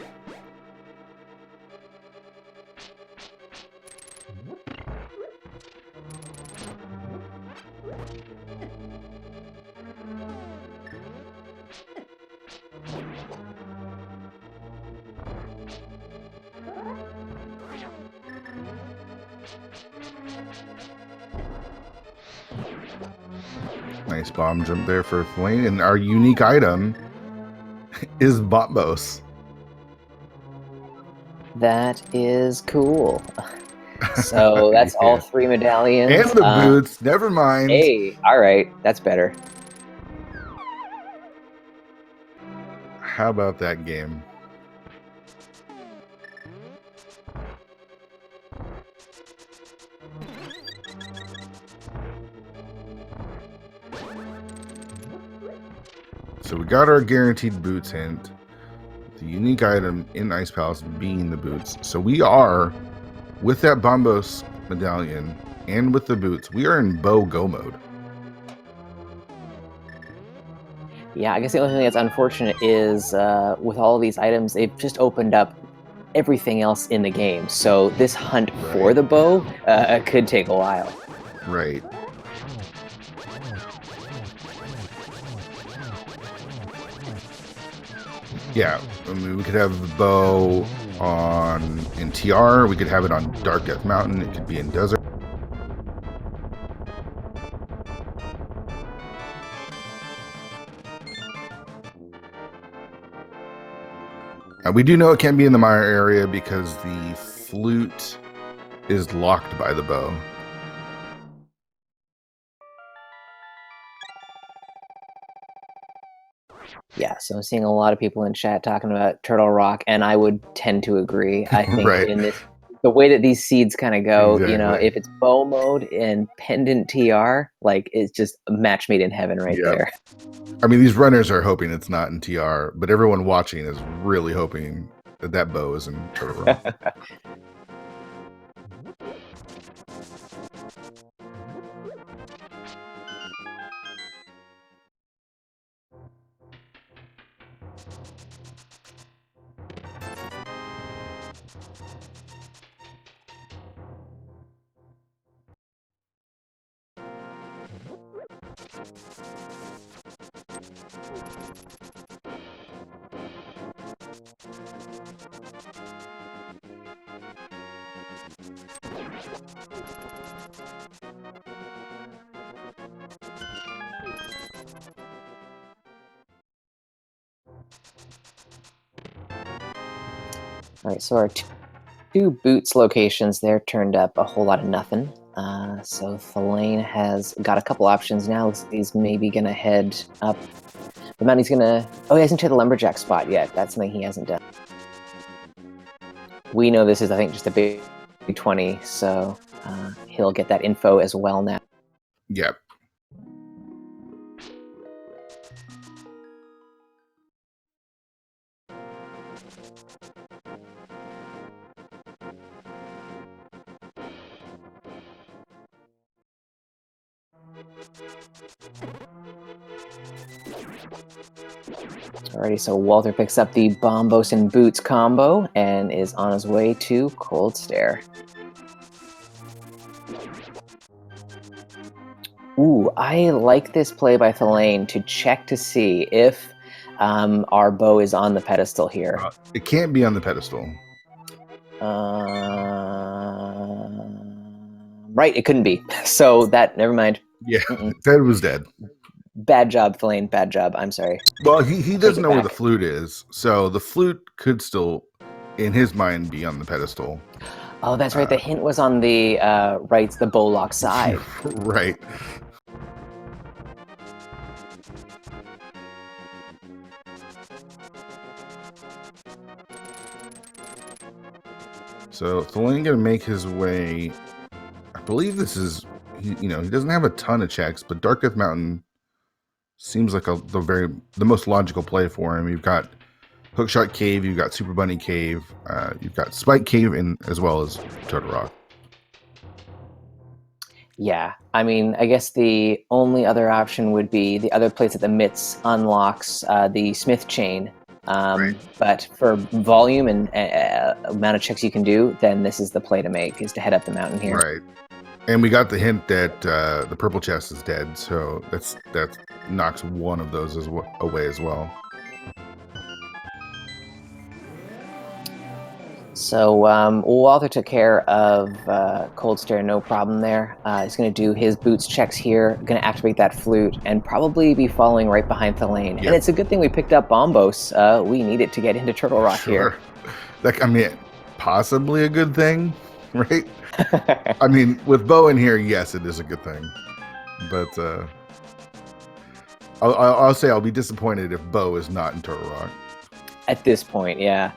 Nice bomb jump there for Thalane. And our unique item is Bombos. That is cool. So that's Yeah. all 3 medallions. And the boots. Never mind. Hey, all right. That's better. How about that game? So we got our guaranteed boots hint. The unique item in Ice Palace being the boots. So we are, with that Bombos medallion and with the boots, we are in bow go mode. Yeah, I guess the only thing that's unfortunate is with all these items, they've just opened up everything else in the game. So this hunt for the bow could take a while. Right. Yeah, I mean, we could have the bow in TR. We could have it on Dark Death Mountain. It could be in Desert. We do know it can be in the Mire area because the flute is locked by the bow. Yeah, so I'm seeing a lot of people in chat talking about Turtle Rock, and I would tend to agree. I think Right. in this, the way that these seeds kind of go, Exactly. you know, if it's bow mode and pendant TR, like it's just a match made in heaven right there. I mean, these runners are hoping it's not in TR, but everyone watching is really hoping that that bow is in Turtle Rock. All right, so our two boots locations there turned up a whole lot of nothing. So Thalane has got a couple options now. He's maybe going to head up. The mountain he's going to... Oh, he hasn't hit the lumberjack spot yet. That's something he hasn't done. We know this is, I think, just a big 20, so he'll get that info as well now. Yep. Alrighty, so Walther picks up the Bombos and Boots combo and is on his way to Cold Stare. Ooh, I like this play by Thalane to check to see if Our bow is on the pedestal here. It can't be on the pedestal. Right, it couldn't be. So never mind. Yeah, Ted was dead. Bad job, Thalane. Bad job. I'm sorry. Well, he doesn't know where the flute is, so the flute could still, in his mind, be on the pedestal. Oh, that's right. The hint was on the the bow lock side. Right. So Thalane gonna make his way. I believe this is, he doesn't have a ton of checks, but Darketh Mountain seems like the most logical play for him. You've got Hookshot Cave, you've got Super Bunny Cave, you've got Spike Cave, and as well as Turtle Rock. Yeah, I mean, I guess the only other option would be the other place that the Mitts unlocks the Smith chain. Right. But for volume and amount of checks you can do, then this is the play to make, is to head up the mountain here. Right. And we got the hint that the purple chest is dead, so that knocks one of those away as well. So Walther took care of Cold Stare, no problem there. He's going to do his boots checks here, going to activate that flute, and probably be following right behind Thalane. Yep. And it's a good thing we picked up Bombos. We need it to get into Turtle Rock here. Possibly a good thing, right? I mean, with Bo in here, yes, it is a good thing. But I'll say I'll be disappointed if Bo is not in Turtle Rock. At this point, yeah.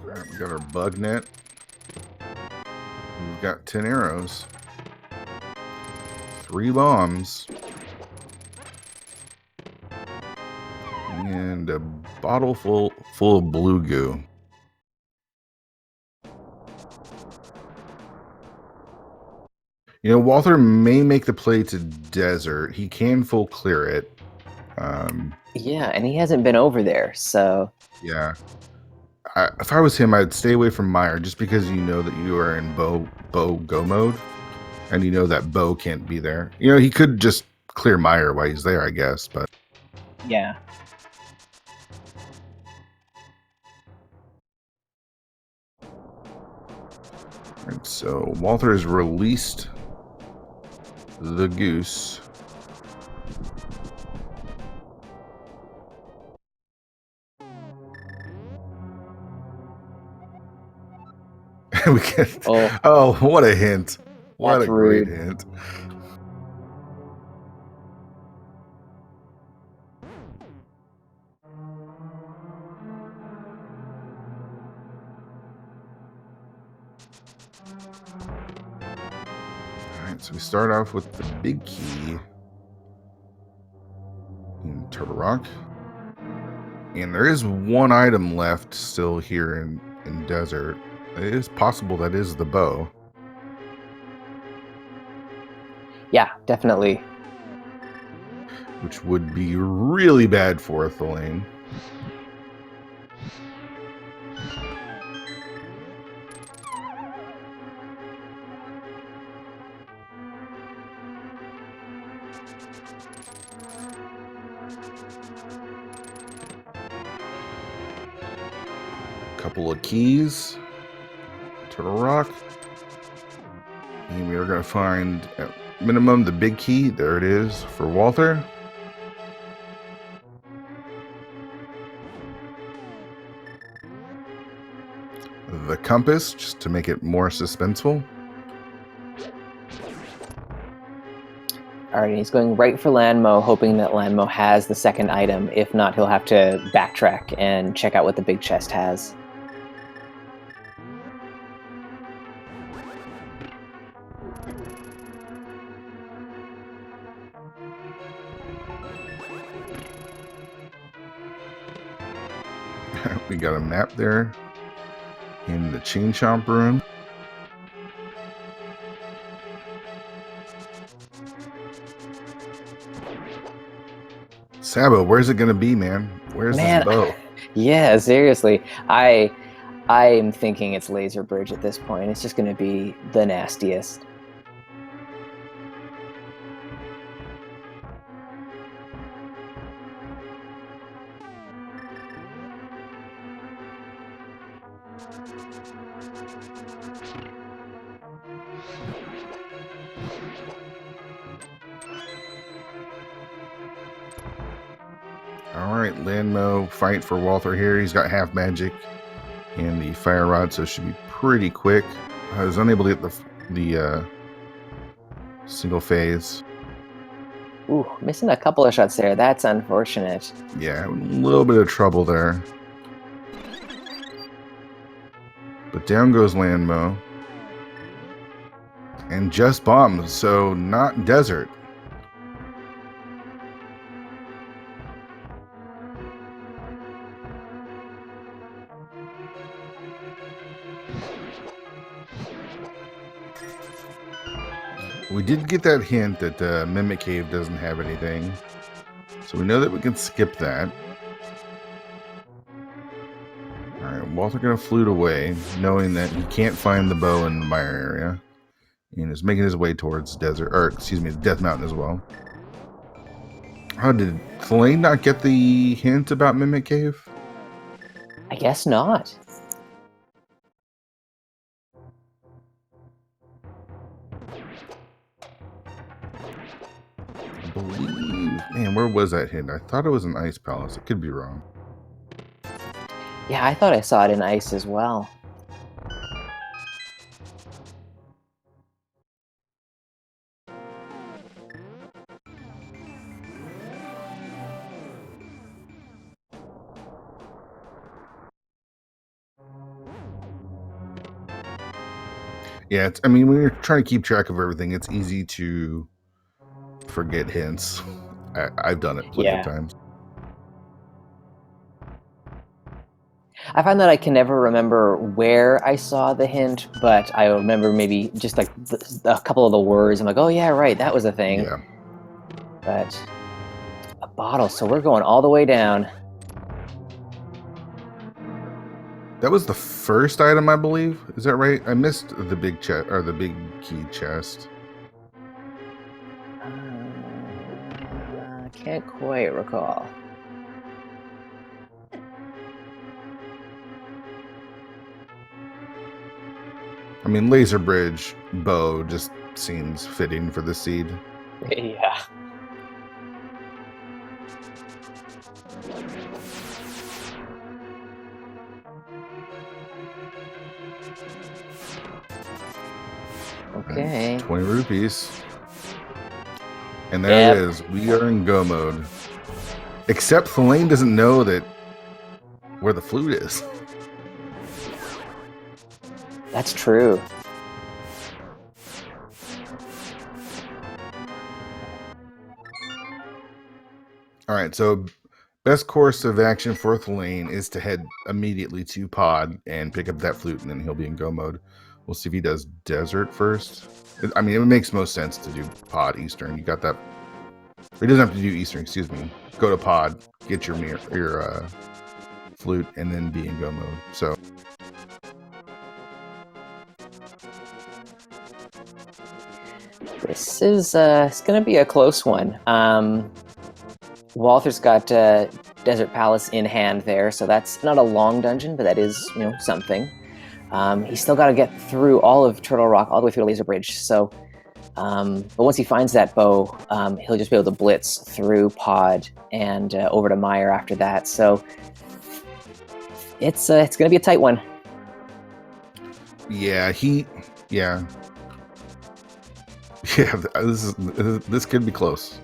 Alright, we got our bug net. We've got 10 arrows. 3 bombs. And a bottle full of blue goo. Walther may make the play to desert. He can full clear it. Yeah, and he hasn't been over there, so... Yeah. If I was him, I'd stay away from Meyer, just because you know that you are in Bo go mode, and you know that Bo can't be there. He could just clear Meyer while he's there, I guess, but... Yeah. Right, so Walther has released the goose. We get, oh, what a hint. What a great hint. Alright, so we start off with the big key in Turtle Rock. And there is one item left still here in Desert. It is possible that is the bow. Yeah, definitely. Which would be really bad for Thalane. Couple of keys. Turtle Rock. And we are going to find at minimum the big key. There it is for Walther. The compass, just to make it more suspenseful. Alright, he's going right for Lanmo, hoping that Lanmo has the second item. If not, he'll have to backtrack and check out what the big chest has. We got a map there in the chain shop room. Sabo, where's it gonna be, man? Where's this bow? Yeah, seriously. I'm thinking it's Laser Bridge at this point. It's just going to be the nastiest. All right, Landmo fight for Walther here. He's got half magic and the fire rod, so it should be pretty quick. I was unable to get the single phase. Ooh, missing a couple of shots there. That's unfortunate. Yeah, a little bit of trouble there. But down goes Landmo. And just bombs, so not desert. We did get that hint that Mimic Cave doesn't have anything. So we know that we can skip that. Alright, Walter gonna flute away, knowing that he can't find the bow in the mire area. And is making his way towards desert, or excuse me, Death Mountain as well. How did Thalane not get the hint about Mimic Cave? I guess not. I believe, man, where was that hint? I thought it was an Ice Palace. It could be wrong. Yeah, I thought I saw it in ice as well. Yeah, I mean, when you're trying to keep track of everything, it's easy to forget hints. I've done it plenty of times. I find that I can never remember where I saw the hint, but I remember maybe just like a couple of the words. I'm like, oh yeah, right, that was a thing. Yeah. But a bottle, so we're going all the way down. That was the first item, I believe. Is that right? I missed the big chest or the big key chest. Can't quite recall. I mean, laser bridge bow just seems fitting for the seed. Yeah. Okay. 20 rupees. And there it is. We are in go mode. Except Thalane doesn't know that where the flute is. That's true. All right, so best course of action for Thalane is to head immediately to Pod and pick up that flute, and then he'll be in go mode. We'll see if he does desert first. I mean, it makes most sense to do Pod Eastern. You got that. He doesn't have to do Eastern, excuse me. Go to Pod, get your flute, and then be in go mode. So. This is it's going to be a close one. Walther's got Desert Palace in hand there, so that's not a long dungeon, but that is, something. He's still got to get through all of Turtle Rock, all the way through the Laser Bridge. So, but once he finds that bow, he'll just be able to blitz through Pod and over to Mire after that. So, it's going to be a tight one. Yeah, yeah. This could be close.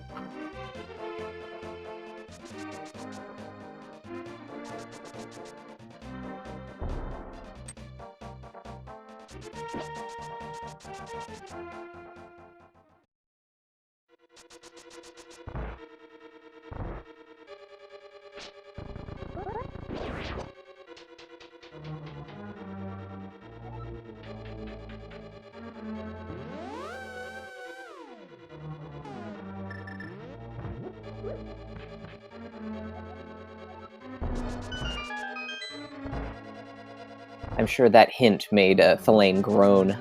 I'm sure that hint made Thalane groan.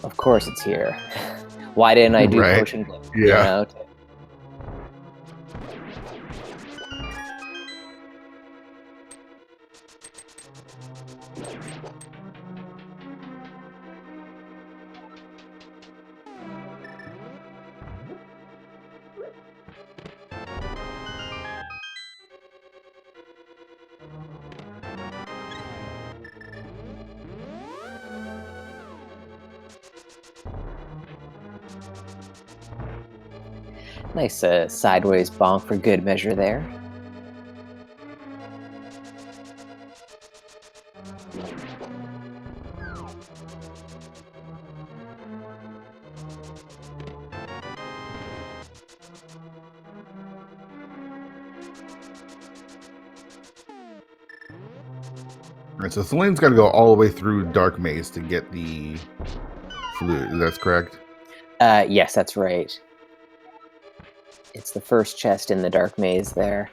Of course it's here. Why didn't I do Right. potion blitz? Yeah. You know? Nice sideways bonk for good measure there. All right, so Thalane's got to go all the way through Dark Maze to get the flute. That's correct? Yes, that's right. It's the first chest in the Dark Maze there.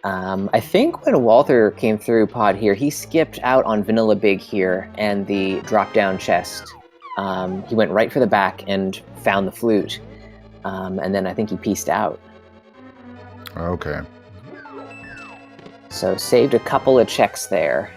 I think when Walther came through Pod here, he skipped out on Vanilla Big here and the drop-down chest. He went right for the back and found the flute. And then I think he pieced out. Okay. So saved a couple of checks there.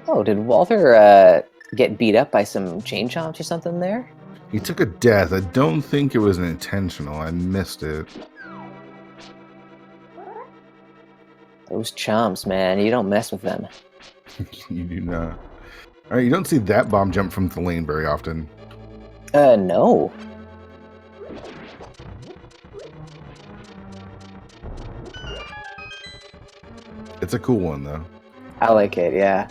Oh, did Walther get beat up by some chain chomps or something there? He took a death. I don't think it was intentional. I missed it. Those chomps, man. You don't mess with them. You do not. All right, you don't see that bomb jump from Thalane very often. No. It's a cool one, though. I like it, yeah.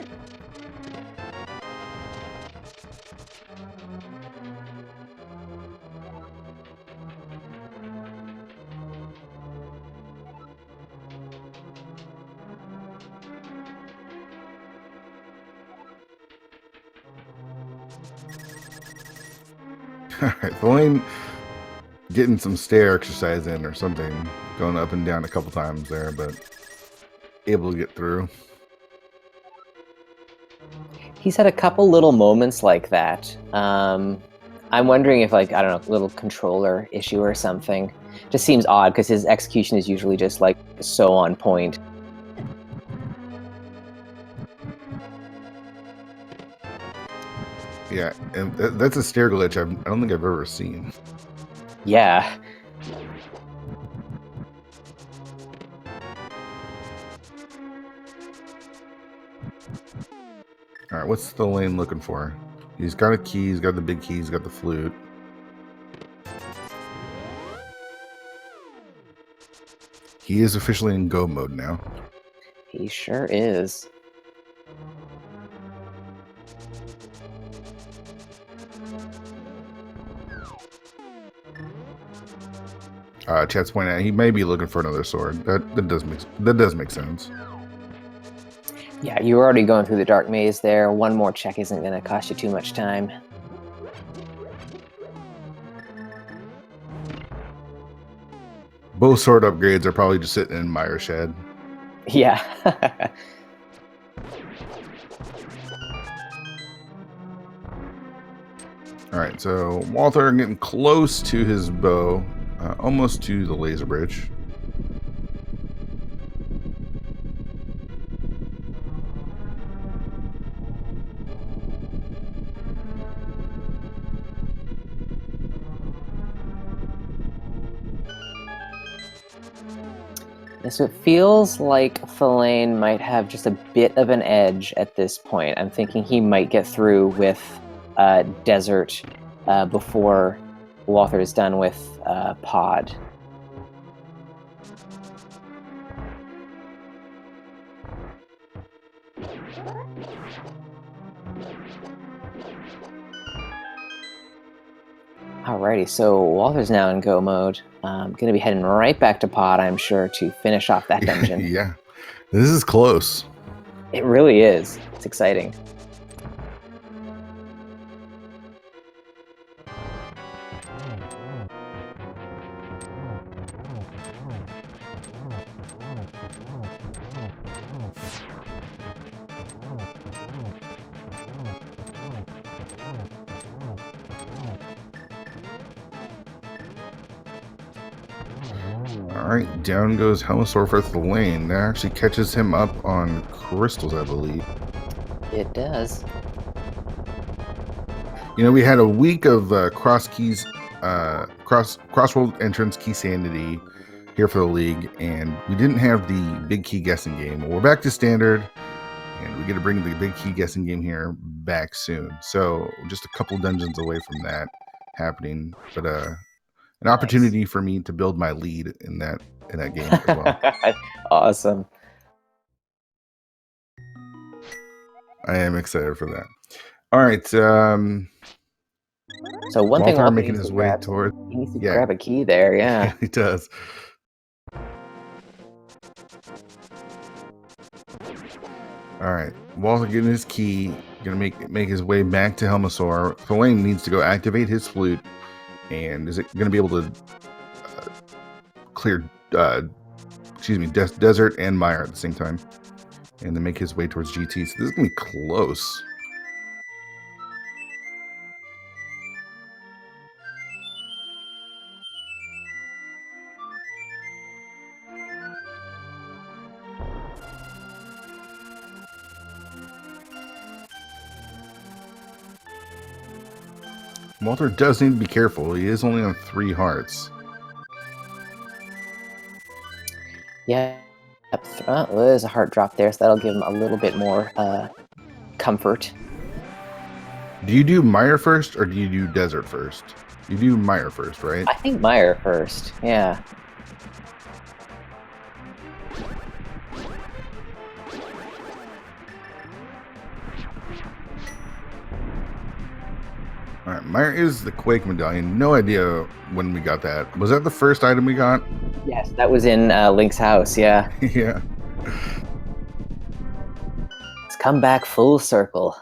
All right, Thalane getting some stair exercise in or something, going up and down a couple times there, but able to get through. He's had a couple little moments like that. I'm wondering if, like, I don't know, a little controller issue or something. Just seems odd because his execution is usually just like so on point. Yeah, and that's a stair glitch I don't think I've ever seen. Yeah. All right, what's Thalane looking for? He's got a key, he's got the big key, he's got the flute. He is officially in go mode now. He sure is. Chat's pointing out he may be looking for another sword. That does make sense. Yeah, you were already going through the Dark Maze there. One more check isn't going to cost you too much time. Both sword upgrades are probably just sitting in Meyer's shed. Yeah. All right, so Walther getting close to his bow, almost to the laser bridge. So it feels like Thalane might have just a bit of an edge at this point. I'm thinking he might get through with Desert before Walther is done with Pod. Alrighty, so Walther's now in go mode. Going to be heading right back to Pod, I'm sure, to finish off that dungeon. Yeah, this is close. It really is. It's exciting. All right, down goes Helmasaur for thalane. That actually catches him up on crystals, I believe. It does. You know, we had a week of cross-world entrance key sanity here for the league, and we didn't have the big key guessing game. Well, we're back to standard, and we get to bring the big key guessing game here back soon. So just a couple dungeons away from that happening, but an opportunity for me to build my lead in that game as well. Awesome. I am excited for that. All right. So one thing Walther Walther making needs his to way grab, toward. he needs to Yeah. grab a key there. Yeah. He does. All right, Walther getting his key, gonna make his way back to Helmasaur. Thalane needs to go activate his flute, and is it gonna be able to clear, desert and mire at the same time, and then make his way towards GT? So this is gonna be close. Walther does need to be careful. He is only on 3 hearts. Yeah. Well, there's a heart drop there, so that'll give him a little bit more comfort. Do you do mire first, or do you do desert first? You do mire first, right? I think mire first. Yeah. All right, mire is the Quake medallion. No idea when we got that. Was that the first item we got? Yes, that was in Link's house. Yeah. Yeah. It's come back full circle.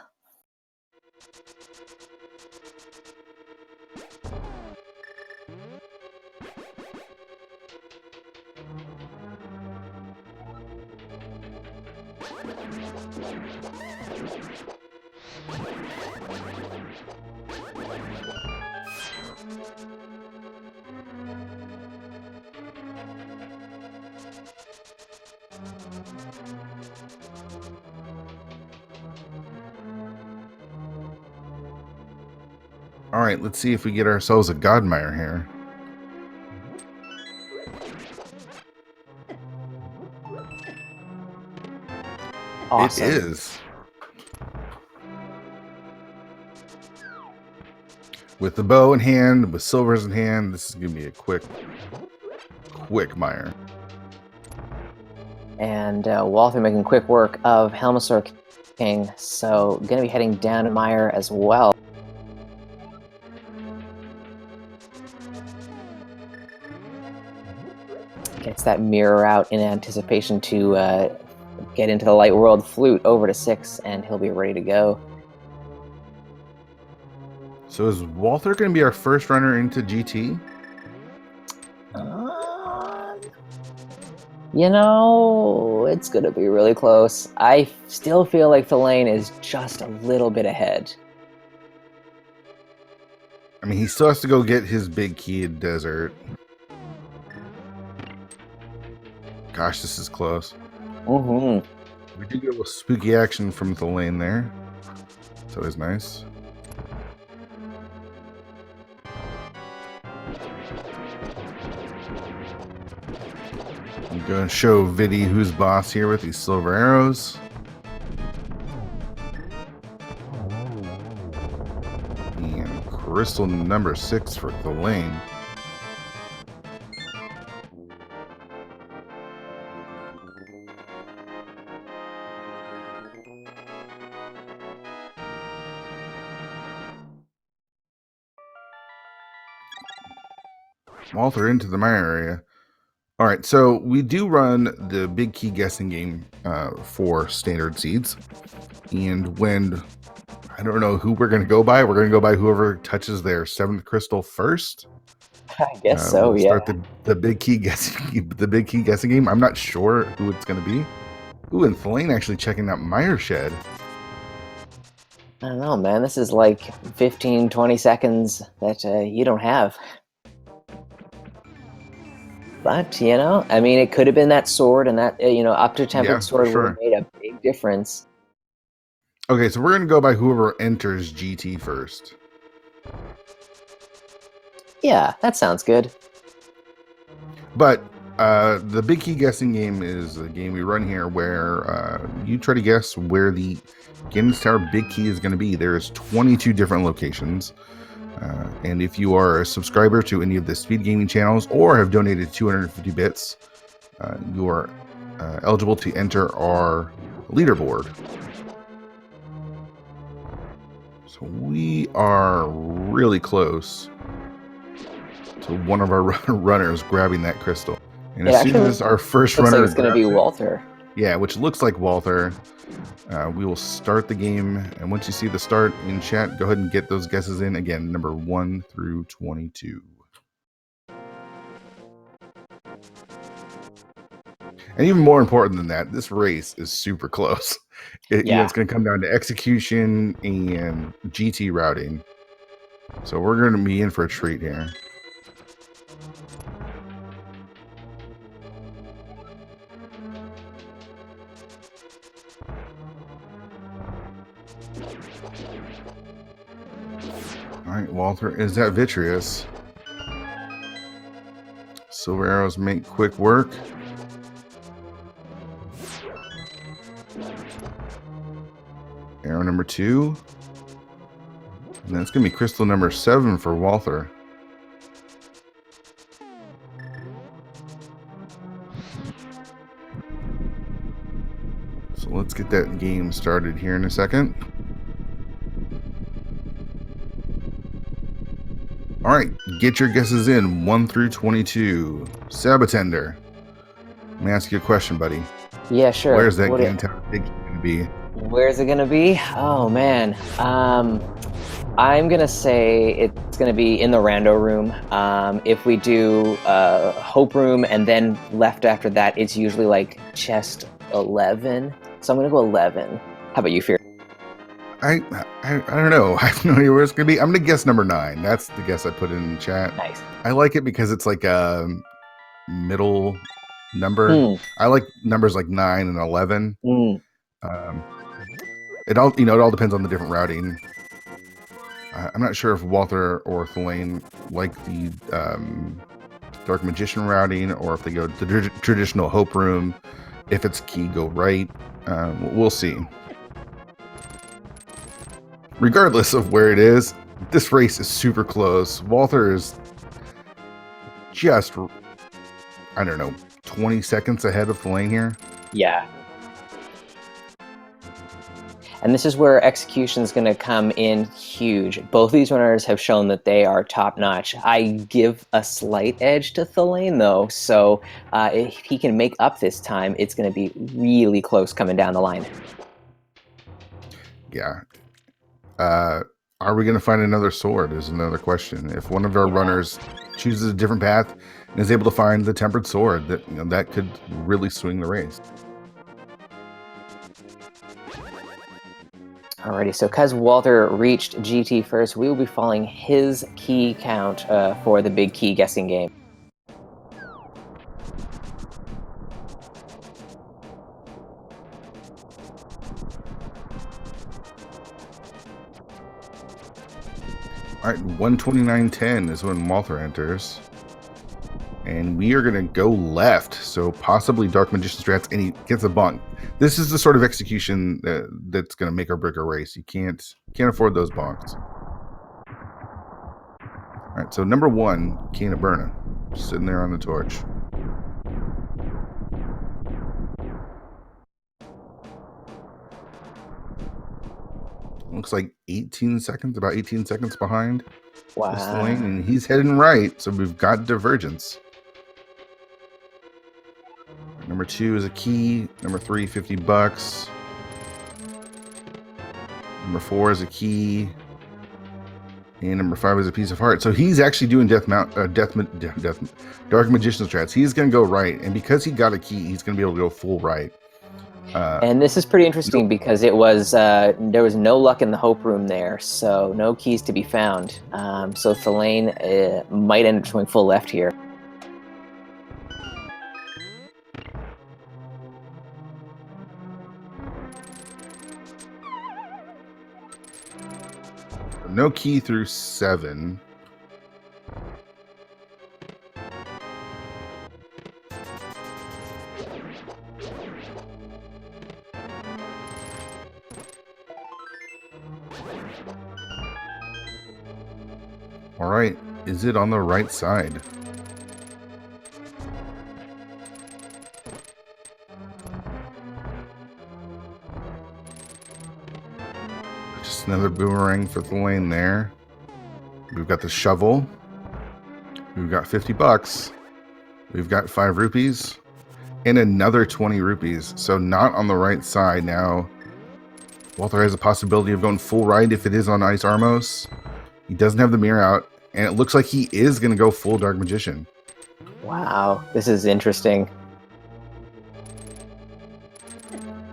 All right, let's see if we get ourselves a Godmire here. Awesome. It is. With the bow in hand, with silvers in hand, this is going to be a quick mire. And Walther making quick work of Helmasaur King, so going to be heading down to mire as well. Gets that mirror out in anticipation to get into the Light World flute over to 6, and he'll be ready to go. So is Walther going to be our first runner into GT? You know, it's going to be really close. I still feel like thalane is just a little bit ahead. I mean, he still has to go get his big key in desert. Gosh, this is close. Mm-hmm. We do get a little spooky action from thalane there. It's always nice. I'm going to show Viddy who's boss here with these silver arrows. And crystal number 6 for thalane. Walther into the mire area. All right, so we do run the big key guessing game for standard seeds. And when, I don't know who we're going to go by, we're going to go by whoever touches their 7th crystal first. I guess so, we'll yeah. start the big key guessing game. I'm not sure who it's going to be. Ooh, and thalane actually checking out Mire Shed. I don't know, man. This is like 15-20 seconds that you don't have. But, you know, I mean, it could have been that sword, and that, you know, up to tempered Yeah, for sword would have sure. made a big difference. Okay, so we're going to go by whoever enters GT first. Yeah, that sounds good. But the big key guessing game is a game we run here where you try to guess where the Guinness Tower big key is going to be. There's 22 different locations. And if you are a subscriber to any of the Speed Gaming channels or have donated 250 bits, you are eligible to enter our leaderboard. So we are really close to one of our runners grabbing that crystal. And as soon as our first looks runner like it's going to be Walther. Yeah, which looks like Walther, we will start the game. And once you see the start in chat, go ahead and get those guesses in. Again, number 1 through 22. And even more important than that, this race is super close. You know, it's going to come down to execution and GT routing. So we're going to be in for a treat here. All right, Walther is at Vitreous. Silver arrows make quick work. Arrow number 2. And that's going to be crystal number 7 for Walther. So let's get that game started here in a second. All right, get your guesses in 1 through 22. Sabatender, let me ask you a question, buddy. Yeah, sure. Where's that game tower big going to be? Where's it going to be? Oh, man. I'm going to say it's going to be in the rando room. If we do hope room and then left after that, it's usually like chest 11. So I'm going to go 11. How about you, Fear? I don't know. I have no idea where it's going to be. I'm going to guess number 9. That's the guess I put in chat. Nice. I like it because it's like a middle number. I like numbers like 9 and 11. It all depends on the different routing. I'm not sure if Walther or Thalane like the Dark Magician routing, or if they go to the traditional Hope Room. If it's key, go right. We'll see. Regardless of where it is, this race is super close. Walther is just, I don't know, 20 seconds ahead of Thalane here. Yeah. And this is where execution is going to come in huge. Both these runners have shown that they are top-notch. I give a slight edge to Thalane, though, so if he can make up this time, it's going to be really close coming down the line. Yeah. Are we going to find another sword is another question. If one of our runners chooses a different path and is able to find the tempered sword, that could really swing the race. Alrighty, so because Walther reached GT first, we will be following his key count for the big key guessing game. All right, 129.10 is when Walther enters. And we are going to go left, so possibly Dark Magician strats, and he gets a bonk. This is the sort of execution that's going to make or break a race. You can't afford those bonks. All right, so number 1, Cana Burna, sitting there on the torch. Looks like 18 seconds, about 18 seconds behind this lane, and he's heading right, so we've got divergence. Number 2 is a key. Number 3, $50. Number 4 is a key. And number 5 is a piece of heart. So he's actually doing Dark Magician strats. He's going to go right. And because he got a key, he's going to be able to go full right. And this is pretty interesting because it was there was no luck in the Hope Room there. So no keys to be found. So Thalane might end up going full left here. no key through 7. All right, is it on the right side? Just another boomerang for thalane there. We've got the shovel. We've got 50 bucks. We've got 5 rupees and another 20 rupees. So not on the right side now. Walther has a possibility of going full right if it is on Ice Armos. He doesn't have the mirror out, and it looks like he is going to go full Dark Magician. Wow, this is interesting.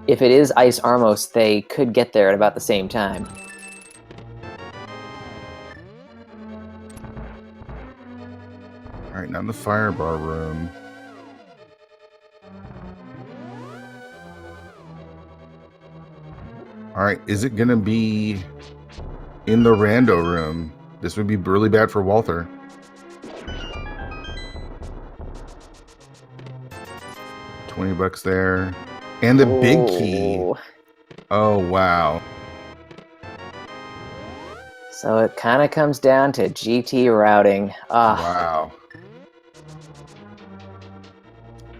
If it is Ice Armos, they could get there at about the same time. All right, now in the fire bar room. All right, is it going to be in the rando room? This would be really bad for Walther. $20 there. And the big key. Oh, wow. So it kind of comes down to GT routing. Wow.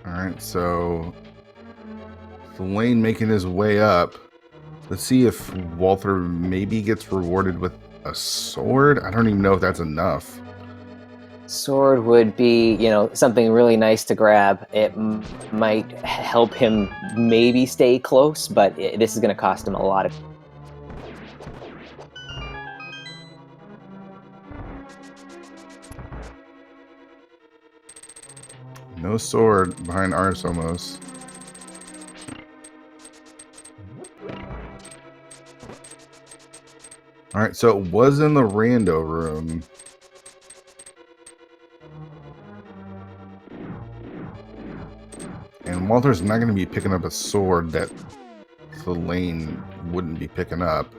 All right, so thalane making his way up. Let's see if Walther maybe gets rewarded with a sword. I don't even know if that's enough. Sword would be, something really nice to grab. It might help him maybe stay close, but this is going to cost him a lot of... No sword behind Ars almost. All right, so it was in the rando room. And Walter's not going to be picking up a sword that thalane wouldn't be picking up.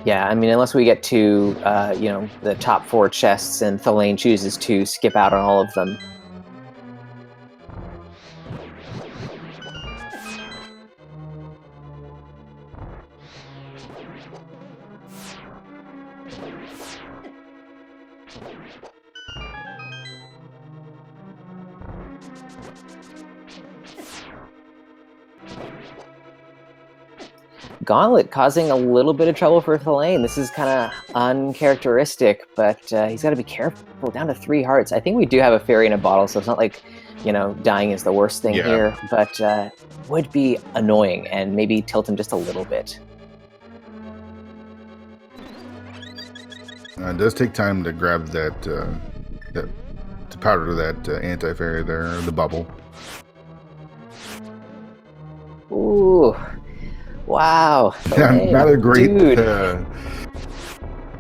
Yeah, I mean, unless we get to, the top 4 chests and thalane chooses to skip out on all of them. Gauntlet causing a little bit of trouble for thalane. This is kind of uncharacteristic, but he's got to be careful. Down to 3 hearts. I think we do have a fairy in a bottle, so it's not like, dying is the worst thing here, but would be annoying and maybe tilt him just a little bit. It does take time to grab that, to powder that anti-fairy there, the bubble. Ooh. Wow. Not a great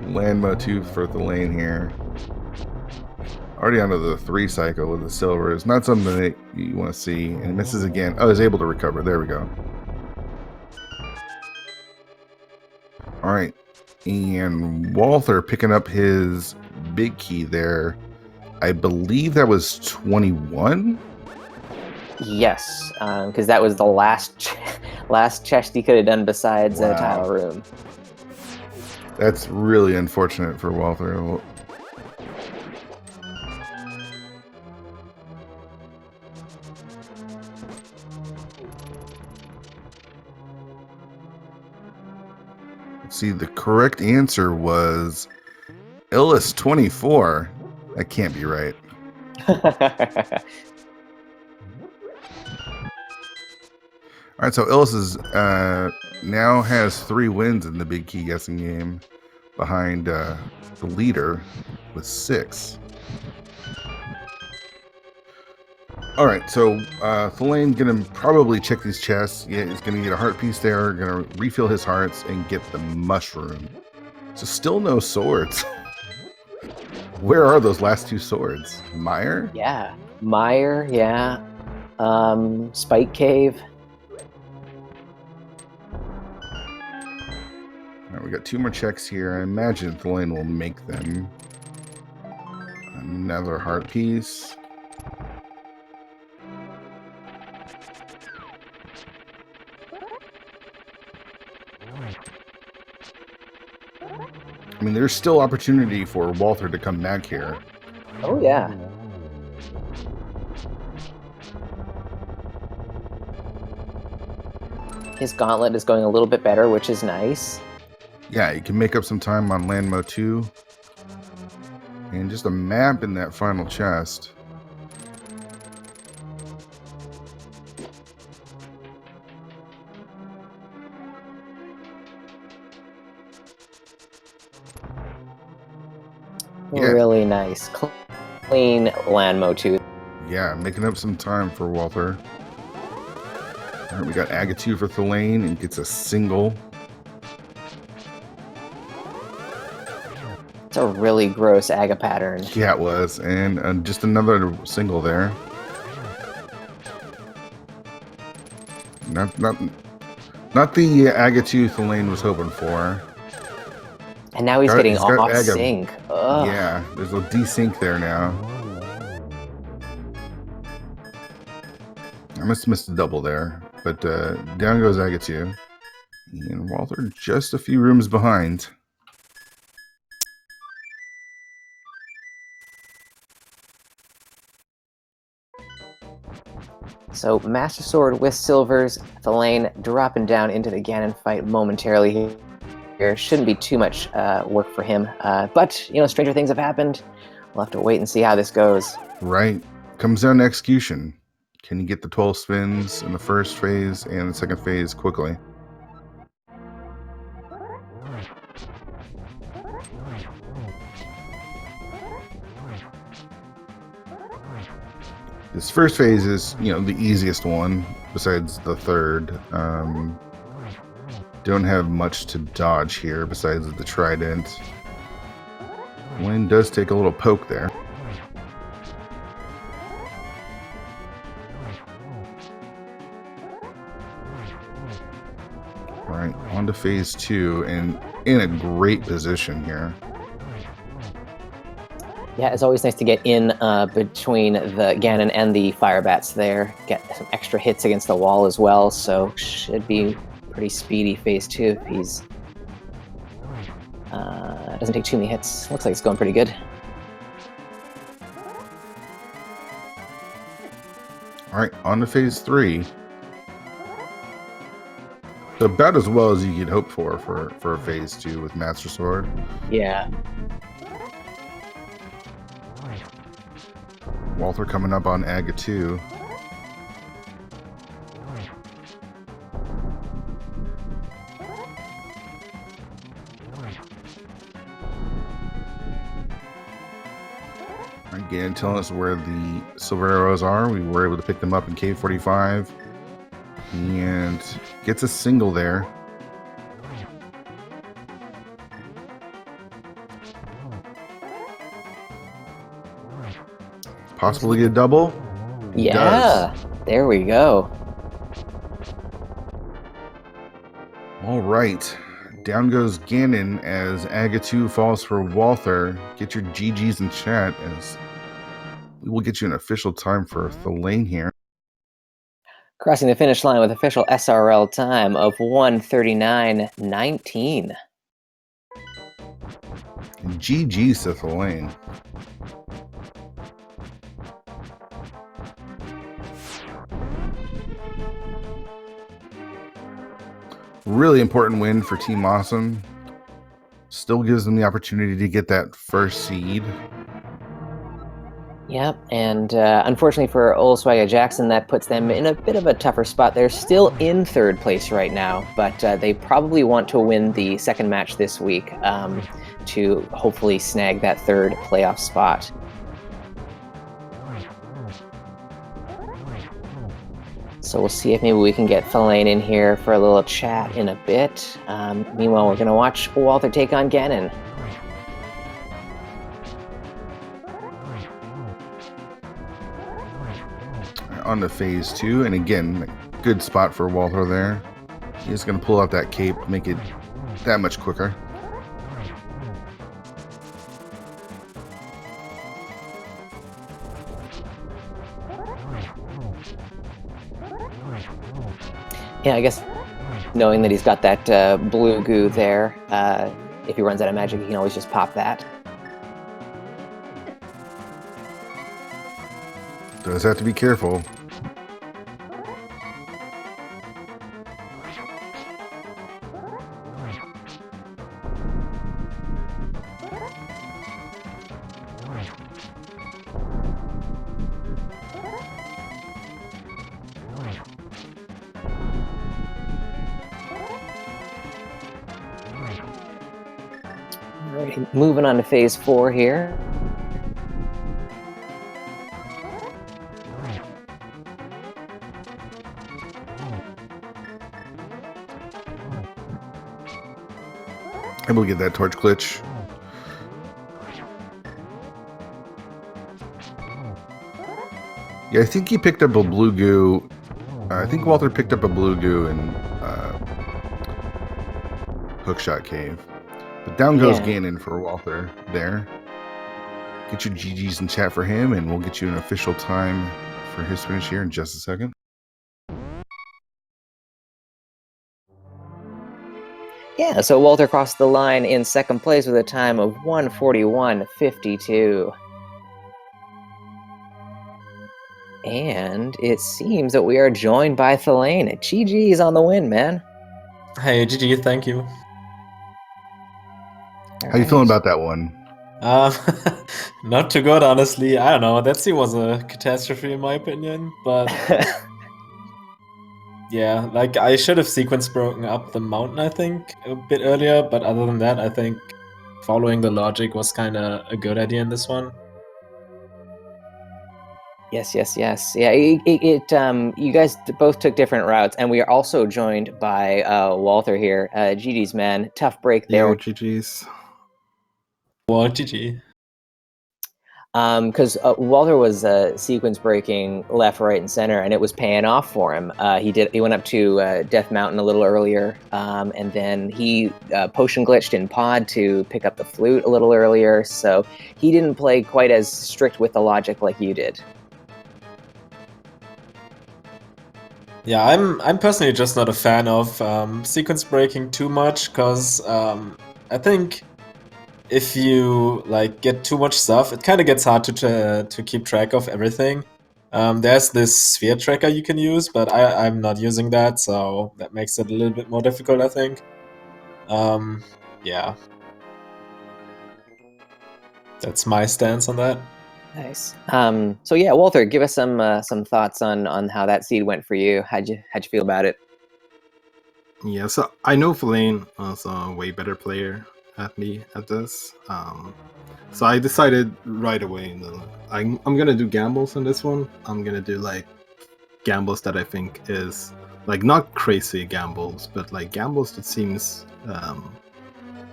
land motif for thalane here. Already onto the 3 cycle with the silver. It's not something that you want to see. And misses again. Oh, he's able to recover. There we go. All right. And Walther picking up his big key there. I believe that was 21. Yes, because that was the last chest he could have done besides a tile room. That's really unfortunate for Walther. Let's see, the correct answer was Illis 24. That can't be right. All right, so Illis is, now has 3 wins in the big key guessing game behind the leader with 6. All right, so thalane going to probably check these chests. Yeah, he's going to get a heart piece there, going to refill his hearts and get the mushroom. So still no swords. Where are those last 2 swords? Meyer? Yeah, Meyer, yeah. Spike Cave. Right, we got 2 more checks here. I imagine Thalane will make them. Another heart piece. I mean, there's still opportunity for Walther to come back here. Oh, yeah. His gauntlet is going a little bit better, which is nice. Yeah, you can make up some time on Landmo 2. And just a map in that final chest. Yeah. Really nice. Clean Landmo 2. Yeah, making up some time for Walther. All right, we got Aga 2 for Thalane and gets a single. It's a really gross Aga pattern. Yeah, it was. And just another single there. Not the Aga 2 Thalane was hoping for. And now he's getting off sync. Ugh. Yeah, there's a desync there now. I must have missed a double there. But down goes Aga 2. And Walther just a few rooms behind. So Master Sword with silvers, Thalane dropping down into the Ganon fight momentarily here. Shouldn't be too much work for him. But, you know, stranger things have happened. We'll have to wait and see how this goes. Right. Comes down to execution. Can you get the 12 spins in the first phase and the second phase quickly? This first phase is, you know, the easiest one besides the third. Don't have much to dodge here besides the trident. Wind does take a little poke there. All right, on to phase 2 and in a great position here. Yeah, it's always nice to get in between the Ganon and the Fire Bats there. Get some extra hits against the wall as well, so should be pretty speedy phase 2 if he's... doesn't take too many hits. Looks like it's going pretty good. All right, on to phase 3. So about as well as you could hope for a phase 2 with Master Sword. Yeah. Walther coming up on Aga 2. Again, telling us where the silver arrows are. We were able to pick them up in Cave 45. And gets a single there. Possibly a double? Yeah, there we go. All right. Down goes Ganon as Aga 2 falls for Walther. Get your GGs in chat as we will get you an official time for Thalane here. Crossing the finish line with official SRL time of 1:39:19. GG's to Thalane. Really important win for Team Awesome. Still gives them the opportunity to get that first seed. Yep, and unfortunately for Old Swagger Jackson, that puts them in a bit of a tougher spot. They're still in third place right now, but they probably want to win the second match this week to hopefully snag that third playoff spot. So we'll see if maybe we can get Thalane in here for a little chat in a bit. Meanwhile, we're going to watch Walther take on Ganon. On to phase 2, and again, good spot for Walther there. He's going to pull out that cape, make it that much quicker. Yeah, I guess knowing that he's got that blue goo there, if he runs out of magic, he can always just pop that. Does have to be careful. Alright, moving on to phase 4 here. Able to get that torch glitch. Yeah, I think he picked up a blue goo. I think Walther picked up a blue goo in Hookshot Cave. But down goes Ganon for Walther there. Get your GGs in chat for him, and we'll get you an official time for his finish here in just a second. Yeah, so Walther crossed the line in second place with a time of 1:41:52. And it seems that we are joined by Thalane. GG's on the win, man. Hey, GG, thank you. How you feeling about that one? Not too good, honestly. I don't know. That scene was a catastrophe in my opinion, but yeah, like I should have sequence broken up the mountain, I think, a bit earlier. But other than that, I think following the logic was kind of a good idea in this one. Yes. Yeah, you guys both took different routes, and we are also joined by Walther here. GG's, man. Tough break there. Yo, GG's. Well, GG. Because Walther was sequence breaking left, right, and center, and it was paying off for him. He went up to Death Mountain a little earlier, and then he potion glitched in Pod to pick up the flute a little earlier. So he didn't play quite as strict with the logic like you did. Yeah, I'm personally just not a fan of sequence breaking too much, because I think if you like get too much stuff, it kind of gets hard to keep track of everything. There's this sphere tracker you can use, but I'm not using that, so that makes it a little bit more difficult, I think. Yeah. That's my stance on that. Nice. So yeah, Walther, give us some thoughts on how that seed went for you. How'd you feel about it? Yeah, so I know Thalane was a way better player at me at this. So I decided right away that I'm gonna do gambles on this one. I'm gonna do like gambles that I think is like not crazy gambles, but like gambles that seems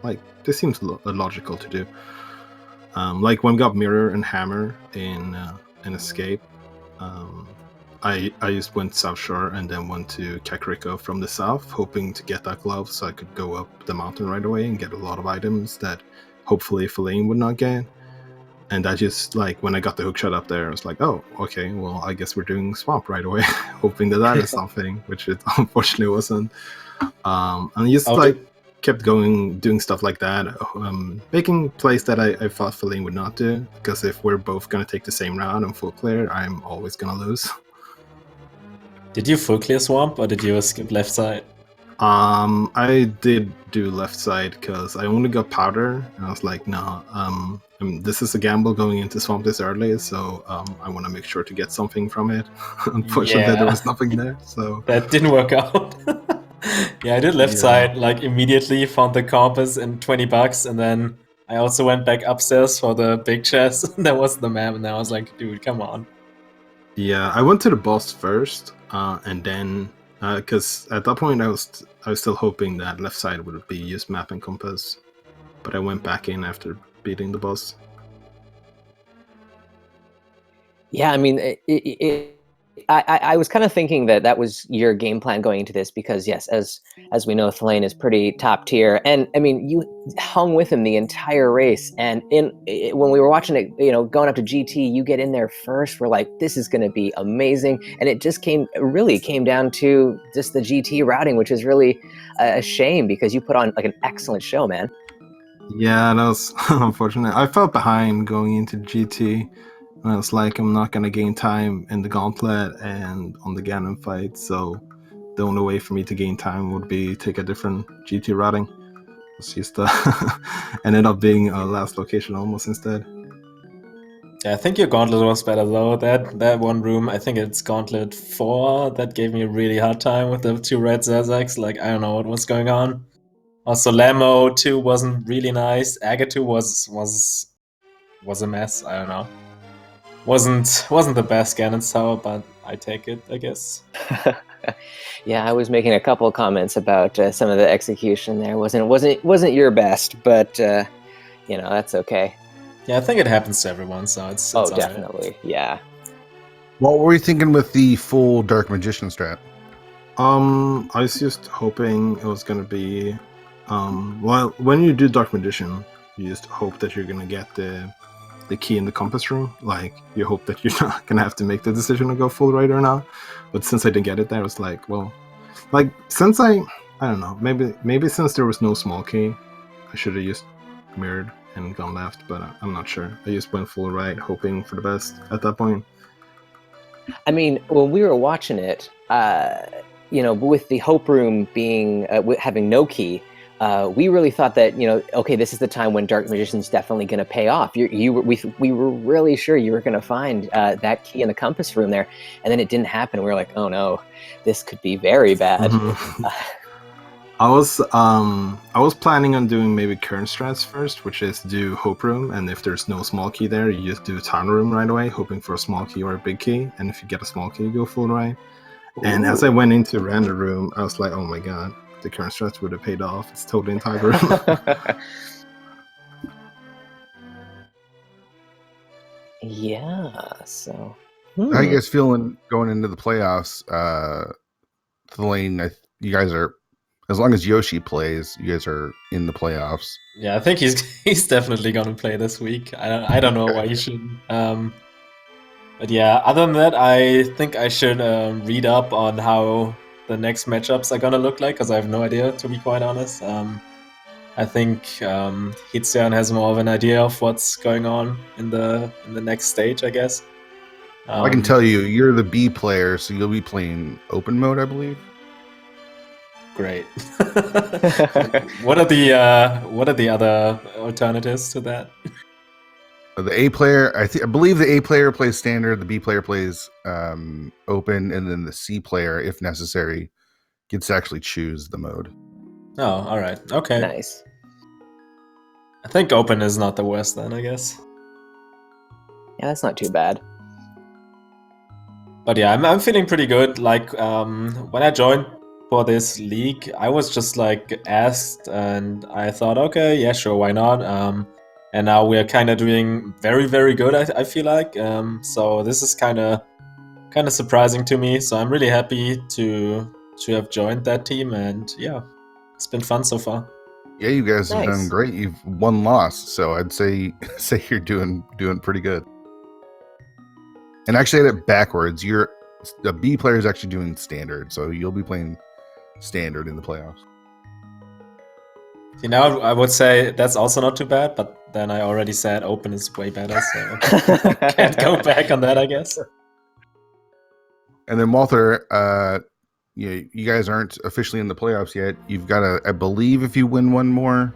like this seems logical to do. Like when we got Mirror and Hammer in Escape, I just went South Shore and then went to Kakariko from the south, hoping to get that glove so I could go up the mountain right away and get a lot of items that hopefully Thalane would not get. And I just, like, when I got the hookshot up there, I was like, oh, okay, well, I guess we're doing Swamp right away, hoping that is something, which it unfortunately wasn't. And just, kept going, doing stuff like that, making plays that I thought Thalane would not do, because if we're both going to take the same round and full clear, I'm always going to lose. Did you full clear Swamp, or did you skip left side? I did do left side, because I only got powder, and I was like, no, this is a gamble going into Swamp this early, so I want to make sure to get something from it. Unfortunately, there was nothing there, so... That didn't work out. Yeah, I did left side, like, immediately, found the compass and $20, and then I also went back upstairs for the big chest. That was the map, and I was like, dude, come on. Yeah, I went to the boss first, and then, because at that point I was still hoping that left side would be used map and compass, but I went back in after beating the boss. Yeah, I mean, I was kind of thinking that was your game plan going into this because yes, as we know, thalane is pretty top tier, and I mean you hung with him the entire race, and when we were watching it, going up to GT, you get in there first. We're like, this is going to be amazing, and it just really came down to just the GT routing, which is really a shame because you put on like an excellent show, man. Yeah, that was unfortunate. I felt behind going into GT. And I was like, I'm not going to gain time in the gauntlet and on the Ganon fight, so the only way for me to gain time would be take a different GT routing. It's just ended up being a last location almost instead. Yeah, I think your gauntlet was better though. That one room, I think it's gauntlet 4, that gave me a really hard time with the 2 red Zazacs. Like, I don't know what was going on. Also, Lamo 2 wasn't really nice. Agatu was a mess. I don't know. Wasn't the best Ganon's Tower, but I take it, I guess. Yeah, I was making a couple of comments about some of the execution there. Wasn't your best, but that's okay. Yeah, I think it happens to everyone, so it's oh, all definitely, right. Yeah. What were you thinking with the full Dark Magician strat? I was just hoping it was gonna be, well, when you do Dark Magician, you just hope that you're gonna get the key in the compass room. Like, you hope that you're not gonna have to make the decision to go full right or not. But since I didn't get it there, I was like, well, like, since I don't know, maybe since there was no small key, I should have just mirrored and gone left, but I'm not sure. I just went full right, hoping for the best at that point. I mean, when we were watching it, with the Hope Room being having no key, we really thought that okay, this is the time when Dark Magician's definitely going to pay off. We were really sure you were going to find that key in the compass room there, and then it didn't happen. We were like, oh no, this could be very bad. Mm-hmm. I was planning on doing maybe current strats first, which is do Hope Room, and if there's no small key there, you just do Town Room right away, hoping for a small key or a big key, and if you get a small key, you go full right. Ooh. And as I went into Random Room, I was like, oh my god, the current strats would have paid off. It's totally entire room. Yeah, so... How you guys feeling going into the playoffs? Thalane, you guys are... As long as Yoshi plays, you guys are in the playoffs. Yeah, I think he's definitely gonna play this week. I don't know why he shouldn't. But yeah, other than that, I think I should read up on how the next matchups are gonna look like, because I have no idea, to be quite honest. I think Hitzian has more of an idea of what's going on in the next stage, I guess. I can tell you, you're the B player, so you'll be playing open mode, I believe. Great. What are the other alternatives to that? The A player, I believe the A player plays standard, the B player plays open, and then the C player, if necessary, gets to actually choose the mode. Oh, all right. Okay. Nice. I think open is not the worst then, I guess. Yeah, that's not too bad. But yeah, I'm feeling pretty good. Like, when I joined for this league, I was just like asked, and I thought, okay, yeah, sure, why not? And now we're kind of doing very, very good, I feel like. So this is kind of surprising to me. So I'm really happy to have joined that team, and yeah, it's been fun so far. Yeah, you guys have done great. You've one loss, so I'd say you're doing pretty good. And actually, I had it backwards. The B player is actually doing standard, so you'll be playing standard in the playoffs. See, now I would say that's also not too bad, but then I already said open is way better, so can't go back on that, I guess. And then Walther, you guys aren't officially in the playoffs yet. You've got I believe if you win one more.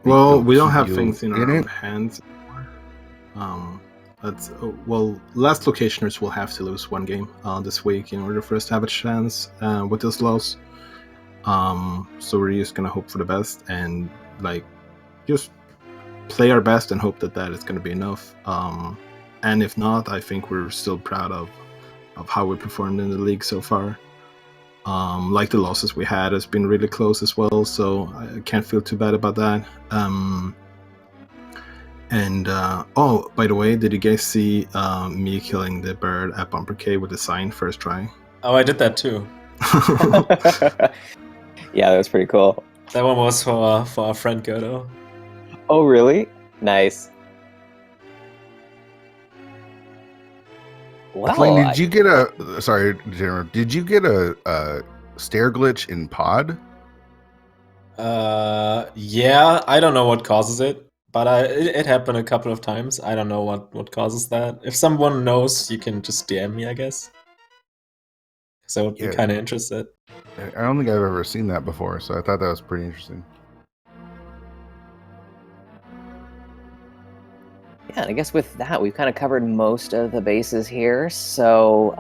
Well, we don't have things in our own hands anymore. Last locationers will have to lose one game this week in order for us to have a chance with this loss. So we're just gonna hope for the best and like just play our best and hope that is gonna be enough. And if not, I think we're still proud of how we performed in the league so far. Like the losses we had has been really close as well, so I can't feel too bad about that. And oh, by the way, did you guys see me killing the bird at Bumper K with the sign first try? Oh, I did that too. Yeah, that was pretty cool. That one was for our friend Godo. Oh, really? Nice. Well, Thalane, did you get a sorry, Jennifer, did you get a stair glitch in pod? Yeah, I don't know what causes it, but it happened a couple of times. I don't know what causes that. If someone knows, you can just DM me, I guess. So I would be Yeah. kind of interested. I don't think I've ever seen that before, so I thought that was pretty interesting. Yeah, and I guess with that, we've kind of covered most of the bases here. So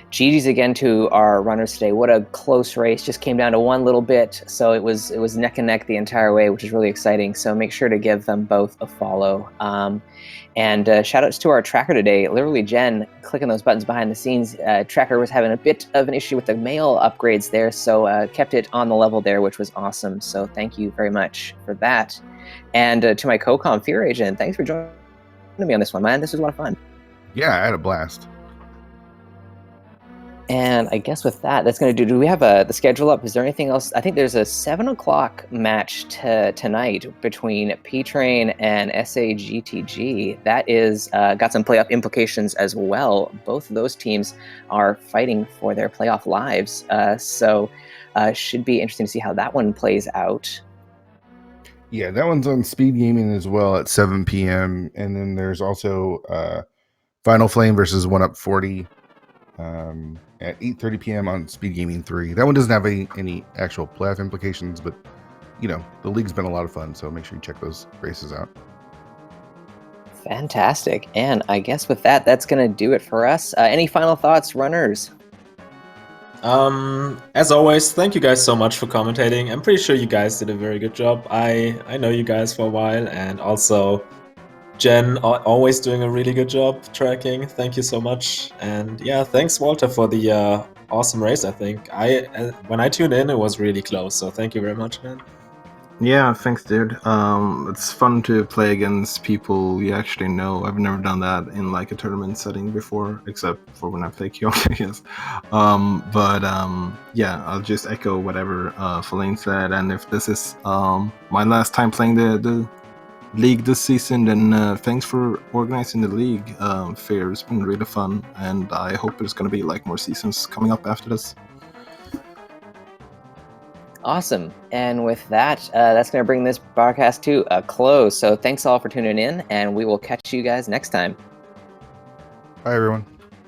GG's again to our runners today. What a close race. Just came down to one little bit. So it was neck and neck the entire way, which is really exciting. So make sure to give them both a follow. And shout outs to our tracker today. Literally, Jen, clicking those buttons behind the scenes. Tracker was having a bit of an issue with the mail upgrades there. So kept it on the level there, which was awesome. So thank you very much for that. And to my co-com Fear Agent, thanks for joining me on this one, man. This was a lot of fun. Yeah, I had a blast. And I guess with that, that's going to do we have the schedule up? Is there anything else? I think there's a 7 o'clock match tonight between P-Train and SAGTG. That is got some playoff implications as well. Both of those teams are fighting for their playoff lives. So should be interesting to see how that one plays out. Yeah, that one's on Speed Gaming as well at 7 p.m. And then there's also Final Flame versus 1UP40 at 8:30 p.m. on Speed Gaming 3. That one doesn't have any actual playoff implications, but you know, the league's been a lot of fun, so make sure you check those races out. Fantastic. And I guess with that, that's going to do it for us. Any final thoughts, runners? As always, thank you guys so much for commentating. I'm pretty sure you guys did a very good job. I know you guys for a while, and also Jen always doing a really good job tracking. Thank you so much. And yeah, thanks Walter for the awesome race. I think when I tuned in, it was really close. So thank you very much, man. Yeah, thanks, dude. It's fun to play against people you actually know. I've never done that in like a tournament setting before, except for when I play Kyoto, I guess. Yeah, I'll just echo whatever Thalane said. And if this is my last time playing the league this season, then thanks for organizing the league. Fair, it's been really fun, and I hope there's gonna be like more seasons coming up after this. Awesome. And with that, that's going to bring this broadcast to a close. So thanks all for tuning in, and we will catch you guys next time. Bye, everyone.